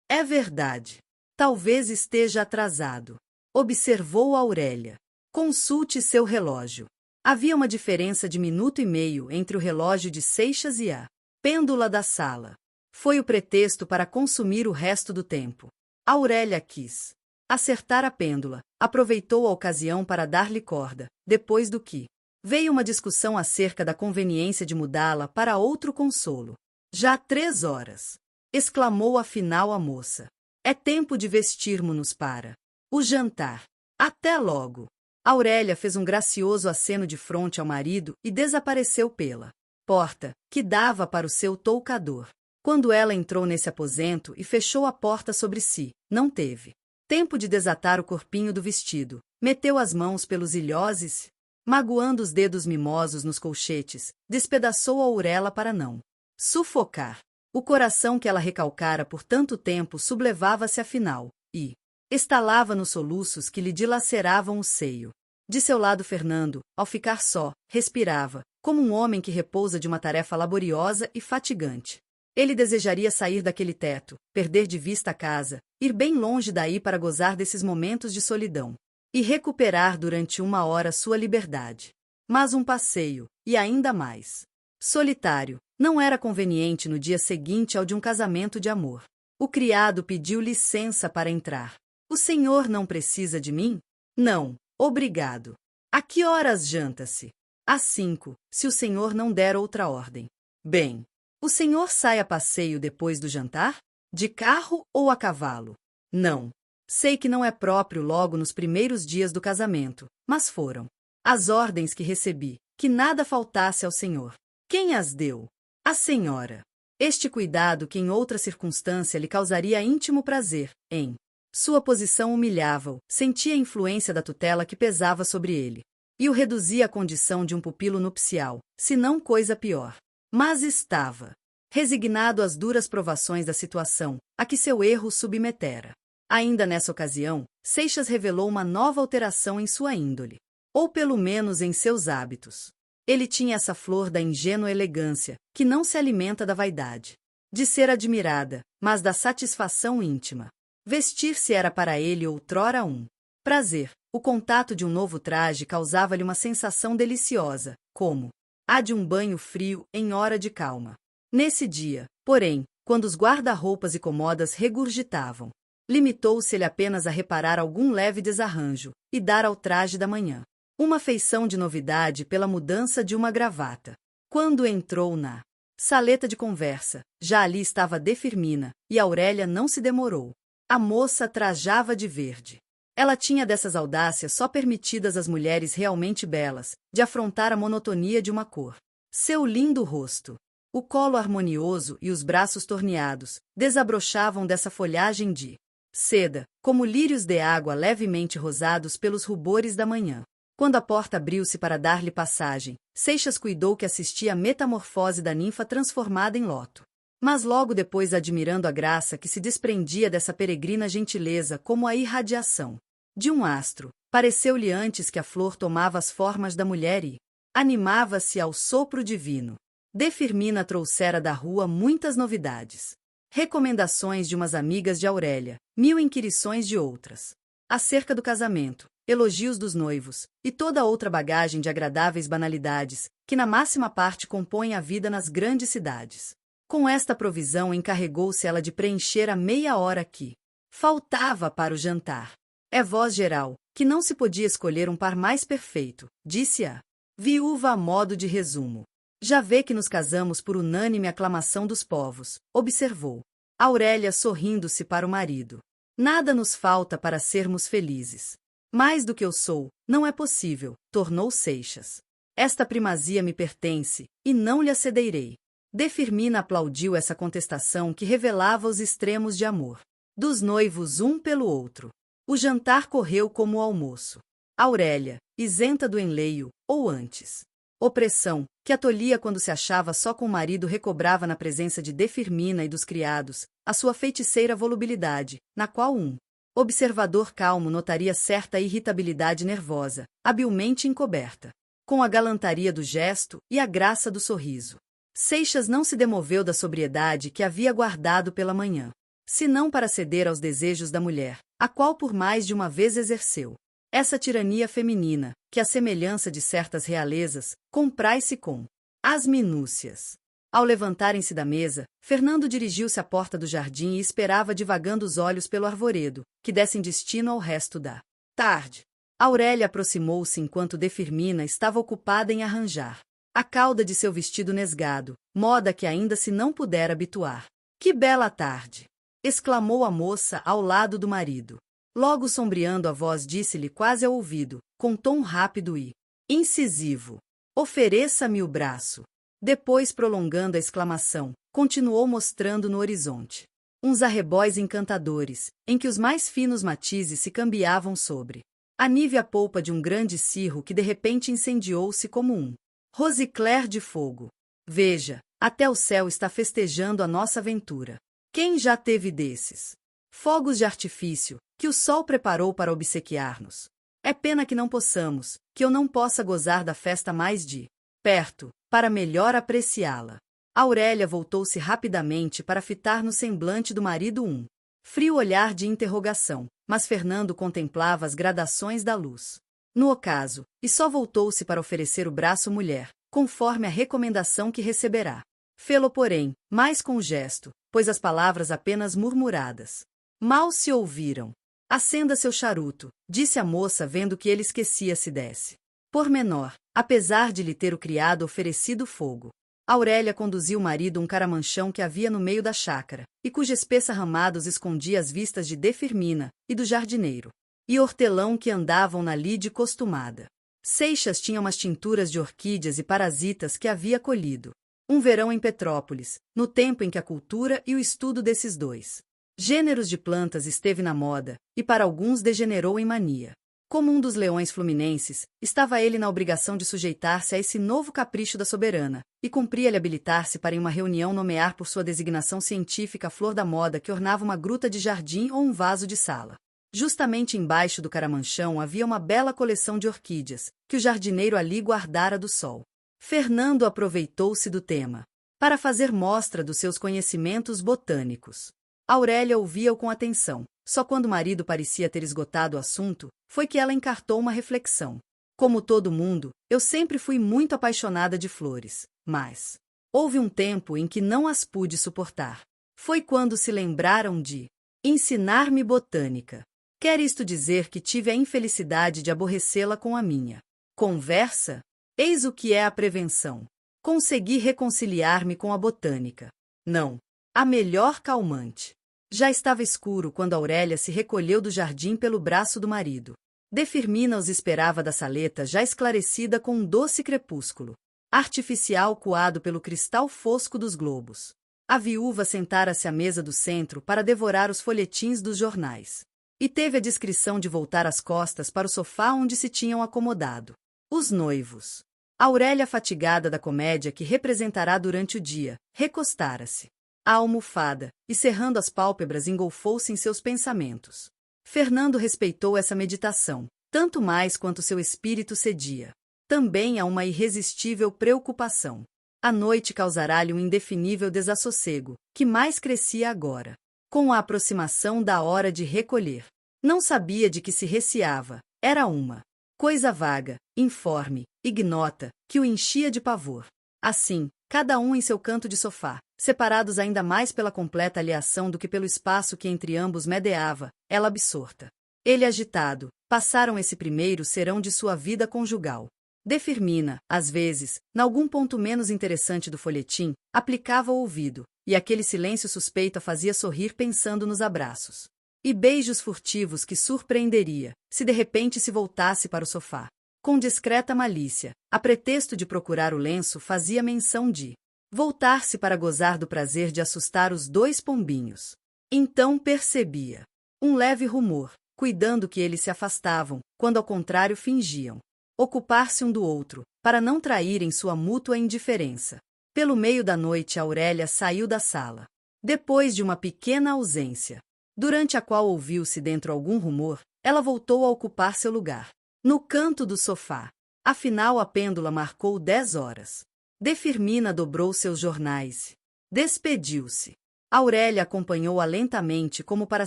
É verdade. Talvez esteja atrasado. Observou Aurélia. Consulte seu relógio. Havia uma diferença de 1,5 minutos entre o relógio de Seixas e a pêndula da sala. Foi o pretexto para consumir o resto do tempo. Aurélia quis acertar a pêndula, aproveitou a ocasião para dar-lhe corda, depois do que veio uma discussão acerca da conveniência de mudá-la para outro consolo. Já 3 horas! Exclamou afinal a moça. É tempo de vestirmos-nos para o jantar. Até logo! Aurélia fez um gracioso aceno de fronte ao marido e desapareceu pela porta, que dava para o seu toucador. Quando ela entrou nesse aposento e fechou a porta sobre si, não teve tempo de desatar o corpinho do vestido. Meteu as mãos pelos ilhoses, magoando os dedos mimosos nos colchetes, despedaçou a orelha para não sufocar. O coração que ela recalcara por tanto tempo sublevava-se afinal, e estalava nos soluços que lhe dilaceravam o seio. De seu lado Fernando, ao ficar só, respirava, como um homem que repousa de uma tarefa laboriosa e fatigante. Ele desejaria sair daquele teto, perder de vista a casa, ir bem longe daí para gozar desses momentos de solidão, e recuperar durante 1 hora sua liberdade. Mas um passeio, e ainda mais solitário, não era conveniente no dia seguinte ao de um casamento de amor. O criado pediu licença para entrar. O senhor não precisa de mim? Não, obrigado. A que horas janta-se? Às 5, se o senhor não der outra ordem. Bem, o senhor sai a passeio depois do jantar? De carro ou a cavalo? Não. Sei que não é próprio logo nos primeiros dias do casamento, mas foram as ordens que recebi, que nada faltasse ao senhor. Quem as deu? A senhora. Este cuidado que em outra circunstância lhe causaria íntimo prazer, em sua posição humilhava-o, sentia a influência da tutela que pesava sobre ele, e o reduzia à condição de um pupilo nupcial, se não coisa pior. Mas estava resignado às duras provações da situação, a que seu erro o submetera. Ainda nessa ocasião, Seixas revelou uma nova alteração em sua índole, ou pelo menos em seus hábitos. Ele tinha essa flor da ingênua elegância, que não se alimenta da vaidade, de ser admirada, mas da satisfação íntima. Vestir-se era para ele outrora um prazer. O contato de um novo traje causava-lhe uma sensação deliciosa, como a de um banho frio em hora de calma. Nesse dia, porém, quando os guarda-roupas e comodas regurgitavam, limitou-se-ele apenas a reparar algum leve desarranjo e dar ao traje da manhã uma feição de novidade pela mudança de uma gravata. Quando entrou na saleta de conversa, já ali estava Defirmina, e Aurélia não se demorou. A moça trajava de verde. Ela tinha dessas audácias só permitidas às mulheres realmente belas, de afrontar a monotonia de uma cor. Seu lindo rosto, o colo harmonioso e os braços torneados, desabrochavam dessa folhagem de seda, como lírios de água levemente rosados pelos rubores da manhã. Quando a porta abriu-se para dar-lhe passagem, Seixas cuidou que assistia à metamorfose da ninfa transformada em loto. Mas logo depois, admirando a graça que se desprendia dessa peregrina gentileza como a irradiação de um astro, pareceu-lhe antes que a flor tomava as formas da mulher e animava-se ao sopro divino. Defirmina trouxera da rua muitas novidades. Recomendações de umas amigas de Aurélia, 1000 inquirições de outras acerca do casamento, elogios dos noivos, e toda outra bagagem de agradáveis banalidades, que na máxima parte compõem a vida nas grandes cidades. Com esta provisão encarregou-se ela de preencher a meia hora que faltava para o jantar. É voz geral, que não se podia escolher um par mais perfeito, disse a viúva a modo de resumo. Já vê que nos casamos por unânime aclamação dos povos, observou Aurélia sorrindo-se para o marido. Nada nos falta para sermos felizes. Mais do que eu sou, não é possível, tornou Seixas. Esta primazia me pertence, e não lhe a cederei. Defirmina aplaudiu essa contestação que revelava os extremos de amor dos noivos um pelo outro. O jantar correu como o almoço. Aurélia, isenta do enleio, ou antes. Opressão, que a tolhia quando se achava só com o marido, recobrava na presença de Defirmina e dos criados a sua feiticeira volubilidade, na qual um observador calmo notaria certa irritabilidade nervosa, habilmente encoberta com a galantaria do gesto e a graça do sorriso. Seixas não se demoveu da sobriedade que havia guardado pela manhã, senão para ceder aos desejos da mulher, a qual por mais de uma vez exerceu essa tirania feminina, que à semelhança de certas realezas, comprai-se com as minúcias. Ao levantarem-se da mesa, Fernando dirigiu-se à porta do jardim e esperava divagando os olhos pelo arvoredo, que dessem destino ao resto da tarde. Aurélia aproximou-se enquanto Defirmina estava ocupada em arranjar a cauda de seu vestido nesgado, moda que ainda se não pudera habituar. Que bela tarde! Exclamou a moça ao lado do marido. Logo sombreando a voz disse-lhe quase ao ouvido, com tom rápido e incisivo: ofereça-me o braço. Depois, prolongando a exclamação, continuou mostrando no horizonte uns arrebóis encantadores, em que os mais finos matizes se cambiavam sobre a nívea polpa de um grande cirro que de repente incendiou-se como um rosicler de fogo. Veja, até o céu está festejando a nossa aventura. Quem já teve desses fogos de artifício que o sol preparou para obsequiar-nos? É pena que não possamos, que eu não possa gozar da festa mais de perto, para melhor apreciá-la. Aurélia voltou-se rapidamente para fitar no semblante do marido um frio olhar de interrogação, mas Fernando contemplava as gradações da luz no ocaso, e só voltou-se para oferecer o braço à mulher, conforme a recomendação que receberá. Fê-lo, porém, mais com o gesto, pois as palavras apenas murmuradas mal se ouviram. Acenda seu charuto, disse a moça vendo que ele esquecia-se desse pormenor, apesar de lhe ter o criado oferecido fogo. Aurélia conduziu o marido um caramanchão que havia no meio da chácara, e cuja espessa ramados escondia as vistas de Defirmina e do jardineiro, e hortelão que andavam na lide costumada. Seixas tinha umas tinturas de orquídeas e parasitas que havia colhido um verão em Petrópolis, no tempo em que a cultura e o estudo desses dois gêneros de plantas esteve na moda, e para alguns degenerou em mania. Como um dos leões fluminenses, estava ele na obrigação de sujeitar-se a esse novo capricho da soberana, e cumpria-lhe habilitar-se para em uma reunião nomear por sua designação científica a flor da moda que ornava uma gruta de jardim ou um vaso de sala. Justamente embaixo do caramanchão havia uma bela coleção de orquídeas, que o jardineiro ali guardara do sol. Fernando aproveitou-se do tema para fazer mostra dos seus conhecimentos botânicos. Aurélia ouvia-o com atenção. Só quando o marido parecia ter esgotado o assunto, foi que ela encartou uma reflexão. Como todo mundo, eu sempre fui muito apaixonada de flores, mas houve um tempo em que não as pude suportar. Foi quando se lembraram de ensinar-me botânica. Quer isto dizer que tive a infelicidade de aborrecê-la com a minha conversa? Eis o que é a prevenção. Consegui reconciliar-me com a botânica. Não, a melhor calmante. Já estava escuro quando Aurélia se recolheu do jardim pelo braço do marido. Defirmina os esperava da saleta já esclarecida com um doce crepúsculo artificial coado pelo cristal fosco dos globos. A viúva sentara-se à mesa do centro para devorar os folhetins dos jornais. E teve a discrição de voltar as costas para o sofá onde se tinham acomodado os noivos. Aurélia, fatigada da comédia que representará durante o dia, recostara-se a almofada, e cerrando as pálpebras engolfou-se em seus pensamentos. Fernando respeitou essa meditação, tanto mais quanto seu espírito cedia também a uma irresistível preocupação. A noite causará-lhe um indefinível desassossego, que mais crescia agora, com a aproximação da hora de recolher. Não sabia de que se receava, era uma coisa vaga, informe, ignota, que o enchia de pavor. Assim, cada um em seu canto de sofá, separados ainda mais pela completa alienação do que pelo espaço que entre ambos medeava, ela absorta. Ele agitado, passaram esse primeiro serão de sua vida conjugal. Defirmina, às vezes, nalgum ponto menos interessante do folhetim, aplicava o ouvido, e aquele silêncio suspeito a fazia sorrir pensando nos abraços e beijos furtivos que surpreenderia, se de repente se voltasse para o sofá. Com discreta malícia, a pretexto de procurar o lenço, fazia menção de voltar-se para gozar do prazer de assustar os dois pombinhos. Então percebia um leve rumor, cuidando que eles se afastavam, quando ao contrário fingiam ocupar-se um do outro, para não traírem sua mútua indiferença. Pelo meio da noite Aurélia saiu da sala. Depois de uma pequena ausência, durante a qual ouviu-se dentro algum rumor, ela voltou a ocupar seu lugar, no canto do sofá. Afinal a pêndula marcou 10 horas. De Firmina dobrou seus jornais. Despediu-se. Aurélia acompanhou-a lentamente como para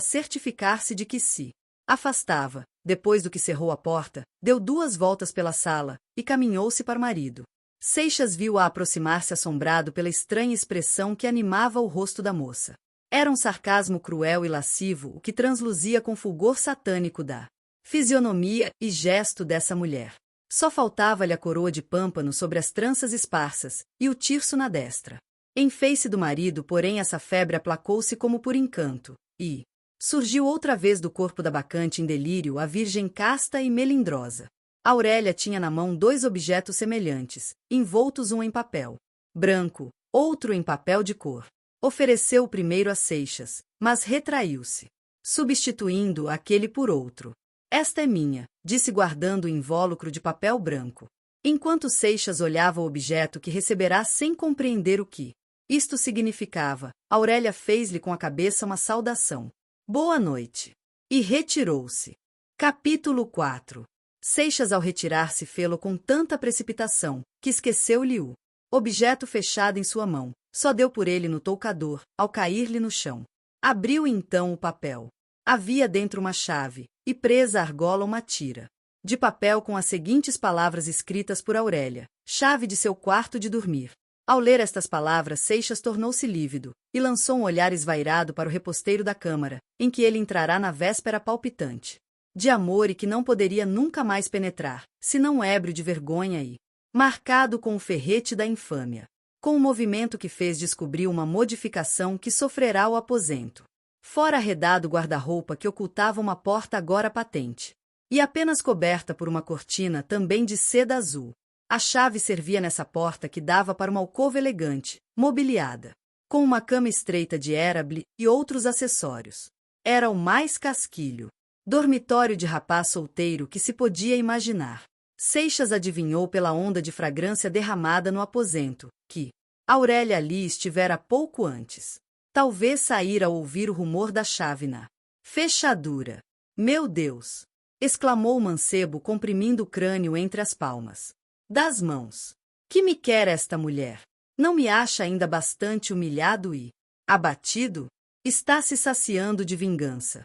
certificar-se de que se afastava. Depois do que cerrou a porta, deu 2 voltas pela sala e caminhou-se para o marido. Seixas viu-a aproximar-se assombrado pela estranha expressão que animava o rosto da moça. Era um sarcasmo cruel e lascivo o que transluzia com fulgor satânico da fisionomia e gesto dessa mulher. Só faltava-lhe a coroa de pâmpano sobre as tranças esparsas e o tirso na destra. Em face do marido, porém, essa febre aplacou-se como por encanto, e surgiu outra vez do corpo da bacante em delírio a virgem casta e melindrosa. Aurélia tinha na mão 2 objetos semelhantes, envoltos um em papel branco, outro em papel de cor. Ofereceu o primeiro a Seixas, mas retraiu-se, substituindo aquele por outro. Esta é minha, disse guardando o invólucro de papel branco. Enquanto Seixas olhava o objeto que receberá sem compreender o que isto significava, Aurélia fez-lhe com a cabeça uma saudação. Boa noite. E retirou-se. Capítulo 4. Seixas ao retirar-se fê-lo com tanta precipitação, que esqueceu-lhe o objeto fechado em sua mão. Só deu por ele no toucador, ao cair-lhe no chão. Abriu então o papel. Havia dentro uma chave, e presa à argola uma tira de papel com as seguintes palavras escritas por Aurélia: chave de seu quarto de dormir. Ao ler estas palavras, Seixas tornou-se lívido, e lançou um olhar esvairado para o reposteiro da câmara, em que ele entrará na véspera palpitante de amor e que não poderia nunca mais penetrar, senão ébrio de vergonha e marcado com o ferrete da infâmia. Com o movimento que fez, descobriu uma modificação que sofrerá o aposento. Fora arredado o guarda-roupa que ocultava uma porta agora patente, e apenas coberta por uma cortina também de seda azul. A chave servia nessa porta que dava para uma alcova elegante, mobiliada, com uma cama estreita de érable e outros acessórios. Era o mais casquilho dormitório de rapaz solteiro que se podia imaginar. Seixas adivinhou pela onda de fragrância derramada no aposento, que Aurélia ali estivera pouco antes. Talvez saíra ao ouvir o rumor da chave na fechadura. Meu Deus! Exclamou o mancebo, comprimindo o crânio entre as palmas das mãos. Que me quer esta mulher? Não me acha ainda bastante humilhado e abatido? Está se saciando de vingança.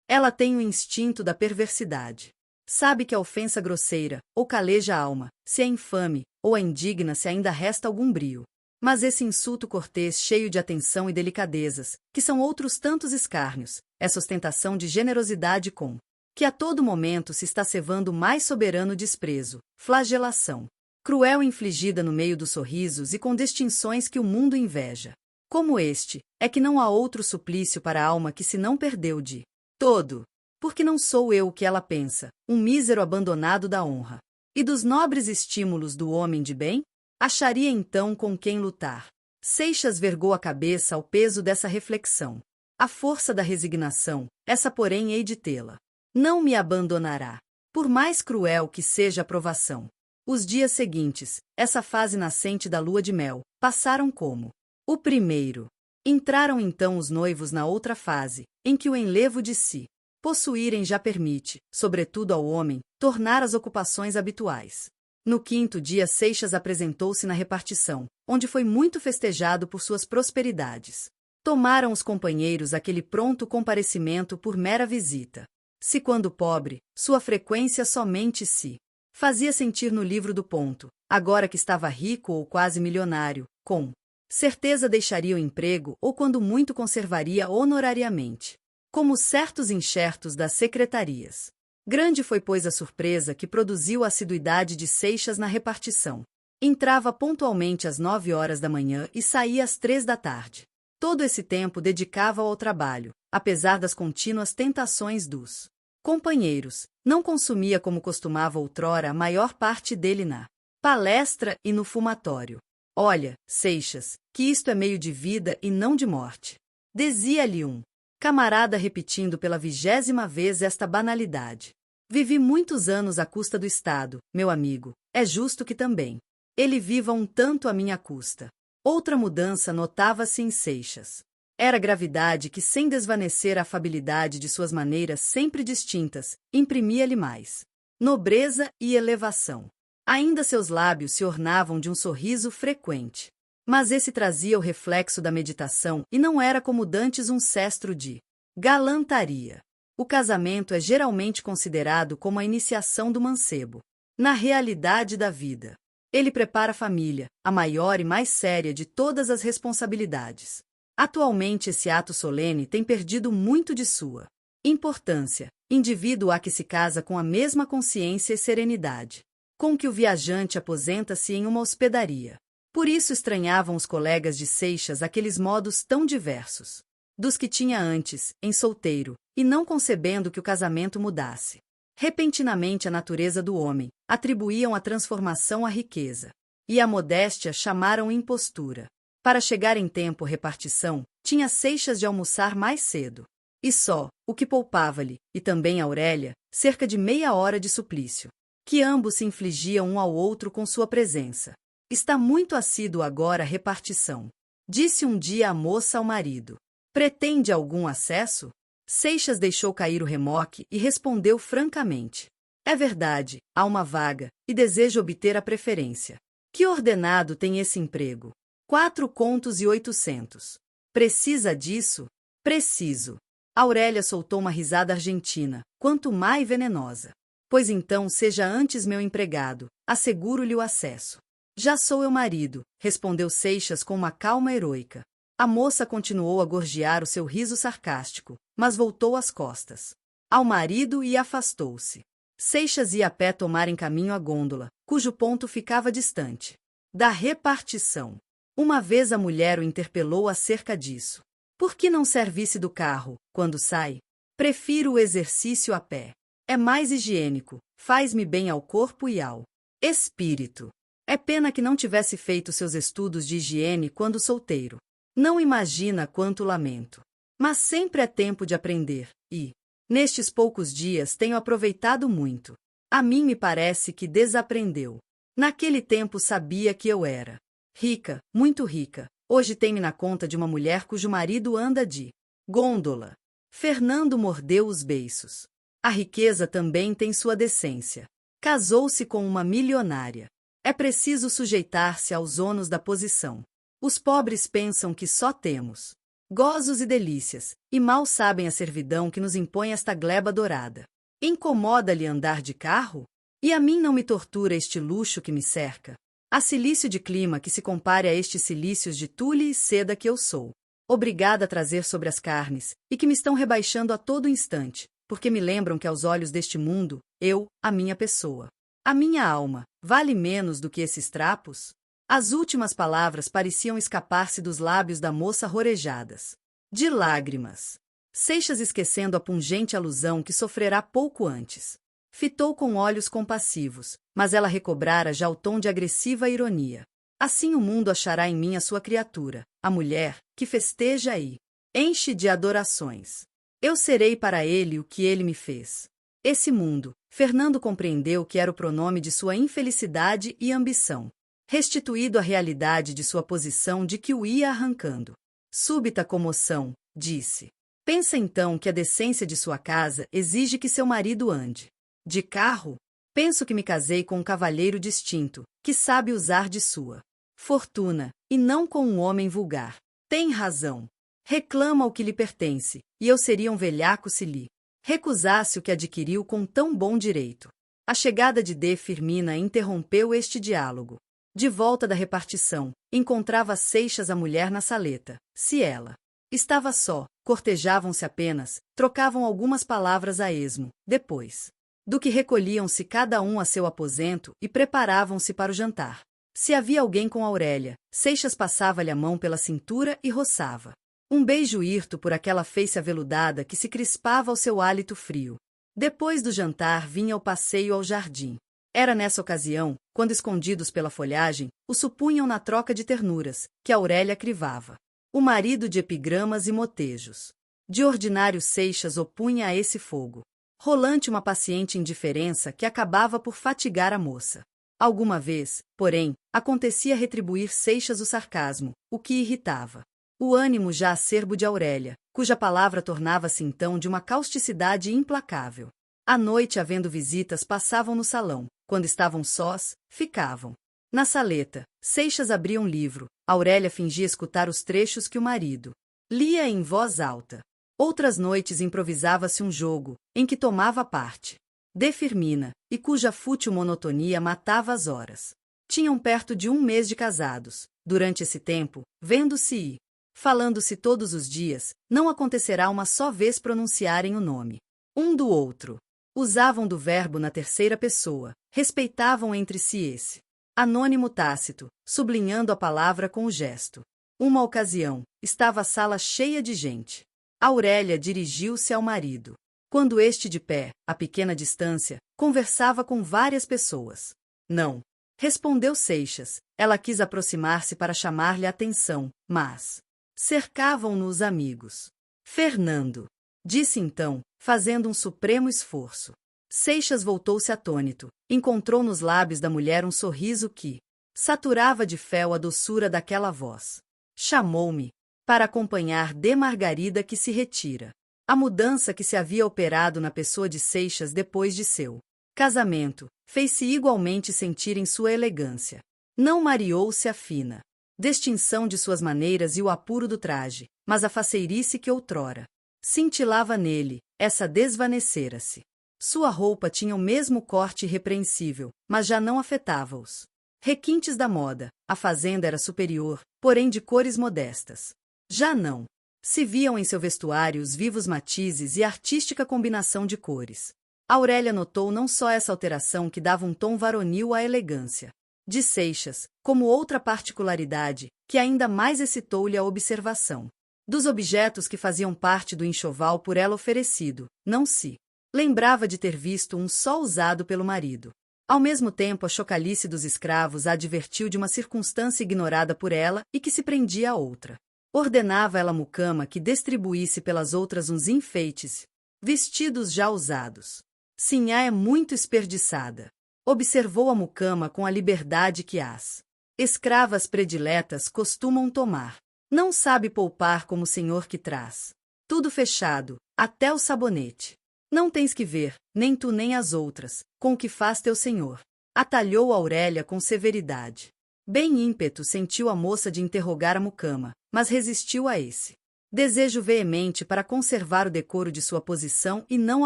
Ela tem o instinto da perversidade. Sabe que a ofensa grosseira, ou caleja a alma, se é infame, ou a indigna se ainda resta algum brio. Mas esse insulto cortês cheio de atenção e delicadezas, que são outros tantos escárnios, essa ostentação de generosidade com que a todo momento se está cevando o mais soberano desprezo, flagelação cruel infligida no meio dos sorrisos e com distinções que o mundo inveja. Como este, é que não há outro suplício para a alma que se não perdeu de todo, porque não sou eu o que ela pensa, um mísero abandonado da honra e dos nobres estímulos do homem de bem? Acharia então com quem lutar. Seixas vergou a cabeça ao peso dessa reflexão. A força da resignação, essa porém hei de tê-la. Não me abandonará, por mais cruel que seja a provação. Os dias seguintes, essa fase nascente da lua de mel, passaram como o primeiro. Entraram então os noivos na outra fase, em que o enlevo de si possuírem já permite, sobretudo ao homem, tornar as ocupações habituais. No 5º dia Seixas apresentou-se na repartição, onde foi muito festejado por suas prosperidades. Tomaram os companheiros aquele pronto comparecimento por mera visita. Se quando pobre, sua frequência somente se fazia sentir no livro do ponto, agora que estava rico ou quase milionário, com certeza deixaria o emprego ou quando muito conservaria honorariamente, como certos enxertos das secretarias. Grande foi, pois, a surpresa que produziu a assiduidade de Seixas na repartição. Entrava pontualmente às 9 horas da manhã e saía às 3 da tarde. Todo esse tempo dedicava-o ao trabalho, apesar das contínuas tentações dos companheiros, não consumia como costumava outrora a maior parte dele na palestra e no fumatório. Olha, Seixas, que isto é meio de vida e não de morte. Dizia-lhe um camarada repetindo pela 20ª vez esta banalidade. Vivi muitos anos à custa do Estado, meu amigo, é justo que também ele viva um tanto à minha custa. Outra mudança notava-se em Seixas. Era a gravidade que, sem desvanecer a afabilidade de suas maneiras sempre distintas, imprimia-lhe mais nobreza e elevação. Ainda seus lábios se ornavam de um sorriso frequente. Mas esse trazia o reflexo da meditação e não era como dantes um cestro de galantaria. O casamento é geralmente considerado como a iniciação do mancebo na realidade da vida. Ele prepara a família, a maior e mais séria de todas as responsabilidades. Atualmente esse ato solene tem perdido muito de sua importância. Indivíduo há que se casa com a mesma consciência e serenidade com que o viajante aposenta-se em uma hospedaria. Por isso estranhavam os colegas de Seixas aqueles modos tão diversos dos que tinha antes, em solteiro, e não concebendo que o casamento mudasse repentinamente a natureza do homem, atribuíam a transformação à riqueza. E a modéstia chamaram impostura. Para chegar em tempo repartição, tinha Seixas de almoçar mais cedo. E só, o que poupava-lhe, e também a Aurélia, cerca de meia hora de suplício, que ambos se infligiam um ao outro com sua presença. Está muito assíduo agora a repartição. Disse um dia a moça ao marido. Pretende algum acesso? Seixas deixou cair o remoque e respondeu francamente. É verdade, há uma vaga, e desejo obter a preferência. Que ordenado tem esse emprego? 4,800. Precisa disso? Preciso. Aurélia soltou uma risada argentina, quanto mais venenosa. Pois então seja antes meu empregado, asseguro-lhe o acesso. Já sou eu marido, respondeu Seixas com uma calma heroica. A moça continuou a gorjear o seu riso sarcástico, mas voltou as costas ao marido e afastou-se. Seixas ia a pé tomar em caminho a gôndola, cujo ponto ficava distante da repartição. Uma vez a mulher o interpelou acerca disso. Por que não servisse do carro, quando sai? Prefiro o exercício a pé. É mais higiênico, faz-me bem ao corpo e ao espírito. É pena que não tivesse feito seus estudos de higiene quando solteiro. Não imagina quanto lamento. Mas sempre é tempo de aprender, e, nestes poucos dias, tenho aproveitado muito. A mim me parece que desaprendeu. Naquele tempo sabia que eu era rica, muito rica. Hoje tem-me na conta de uma mulher cujo marido anda de gôndola. Fernando mordeu os beiços. A riqueza também tem sua decência. Casou-se com uma milionária. É preciso sujeitar-se aos ônus da posição. Os pobres pensam que só temos gozos e delícias, e mal sabem a servidão que nos impõe esta gleba dourada. Incomoda-lhe andar de carro? E a mim não me tortura este luxo que me cerca. Há cilício de clima que se compare a estes cilícios de tule e seda que eu sou obrigada a trazer sobre as carnes, e que me estão rebaixando a todo instante, porque me lembram que aos olhos deste mundo, eu, a minha pessoa, a minha alma, vale menos do que esses trapos? As últimas palavras pareciam escapar-se dos lábios da moça rorejadas de lágrimas. Seixas, esquecendo a pungente alusão que sofrerá pouco antes, fitou com olhos compassivos, mas ela recobrara já o tom de agressiva ironia. Assim o mundo achará em mim a sua criatura, a mulher, que festeja e enche de adorações. Eu serei para ele o que ele me fez. Esse mundo, Fernando compreendeu que era o pronome de sua infelicidade e ambição, restituído à realidade de sua posição de que o ia arrancando. Súbita comoção, disse. Pensa então que a decência de sua casa exige que seu marido ande de carro? Penso que me casei com um cavalheiro distinto, que sabe usar de sua fortuna, e não com um homem vulgar. Tem razão. Reclama o que lhe pertence, e eu seria um velhaco se lhe recusasse o que adquiriu com tão bom direito. A chegada de D. Firmina interrompeu este diálogo. De volta da repartição, encontrava Seixas a mulher na saleta. Se ela estava só, cortejavam-se apenas, trocavam algumas palavras a esmo. Depois do que recolhiam-se cada um a seu aposento e preparavam-se para o jantar. Se havia alguém com Aurélia, Seixas passava-lhe a mão pela cintura e roçava um beijo hirto por aquela face aveludada que se crispava ao seu hálito frio. Depois do jantar vinha o passeio ao jardim. Era nessa ocasião, quando escondidos pela folhagem, o supunham na troca de ternuras, que Aurélia crivava. O marido de epigramas e motejos. De ordinário Seixas opunha a esse fogo. Rolante uma paciente indiferença que acabava por fatigar a moça. Alguma vez, porém, acontecia retribuir Seixas o sarcasmo, o que irritava. O ânimo já acerbo de Aurélia, cuja palavra tornava-se então de uma causticidade implacável. À noite, havendo visitas, passavam no salão. Quando estavam sós, ficavam. Na saleta, Seixas abria um livro. Aurélia fingia escutar os trechos que o marido lia em voz alta. Outras noites improvisava-se um jogo, em que tomava parte de Firmina, e cuja fútil monotonia matava as horas. Tinham perto de 1 mês de casados. Durante esse tempo, vendo-se e falando-se todos os dias, não acontecerá uma só vez pronunciarem o nome um do outro. Usavam do verbo na terceira pessoa, respeitavam entre si esse anônimo tácito, sublinhando a palavra com o gesto. Uma ocasião, estava a sala cheia de gente. Aurélia dirigiu-se ao marido. Quando este, de pé, a pequena distância, conversava com várias pessoas. Não, respondeu Seixas. Ela quis aproximar-se para chamar-lhe a atenção, mas cercavam-no os amigos. Fernando, disse então, fazendo um supremo esforço. Seixas voltou-se atônito. Encontrou nos lábios da mulher um sorriso que saturava de fel a doçura daquela voz. Chamou-me para acompanhar de Margarida, que se retira. A mudança que se havia operado na pessoa de Seixas depois de seu casamento fez-se igualmente sentir em sua elegância. Não mareou-se a fina distinção de suas maneiras e o apuro do traje, mas a faceirice que outrora cintilava nele, essa desvanecera-se. Sua roupa tinha o mesmo corte irrepreensível, mas já não afetava-os requintes da moda. A fazenda era superior, porém de cores modestas. Já não se viam em seu vestuário os vivos matizes e a artística combinação de cores. Aurélia notou não só essa alteração que dava um tom varonil à elegância de Seixas, como outra particularidade, que ainda mais excitou-lhe a observação dos objetos que faziam parte do enxoval por ela oferecido. Não se lembrava de ter visto um só usado pelo marido. Ao mesmo tempo, a chocalice dos escravos a advertiu de uma circunstância ignorada por ela e que se prendia a outra. Ordenava ela à mucama que distribuísse pelas outras uns enfeites, vestidos já usados. Sinhá é muito esperdiçada, observou a mucama com a liberdade que as escravas prediletas costumam tomar. Não sabe poupar como o senhor que traz tudo fechado, até o sabonete. Não tens que ver, nem tu nem as outras, com o que faz teu senhor. Atalhou Aurélia com severidade. Bem ímpeto sentiu a moça de interrogar a mucama, mas resistiu a esse desejo veemente para conservar o decoro de sua posição e não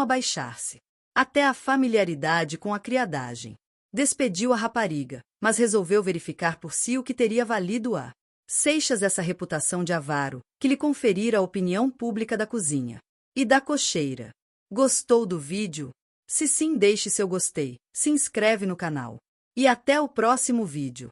abaixar-se. Até a familiaridade com a criadagem. Despediu a rapariga, mas resolveu verificar por si o que teria valido a Seixas essa reputação de avaro, que lhe conferira a opinião pública da cozinha e da cocheira. Gostou do vídeo? Se sim, deixe seu gostei, se inscreve no canal. E até o próximo vídeo.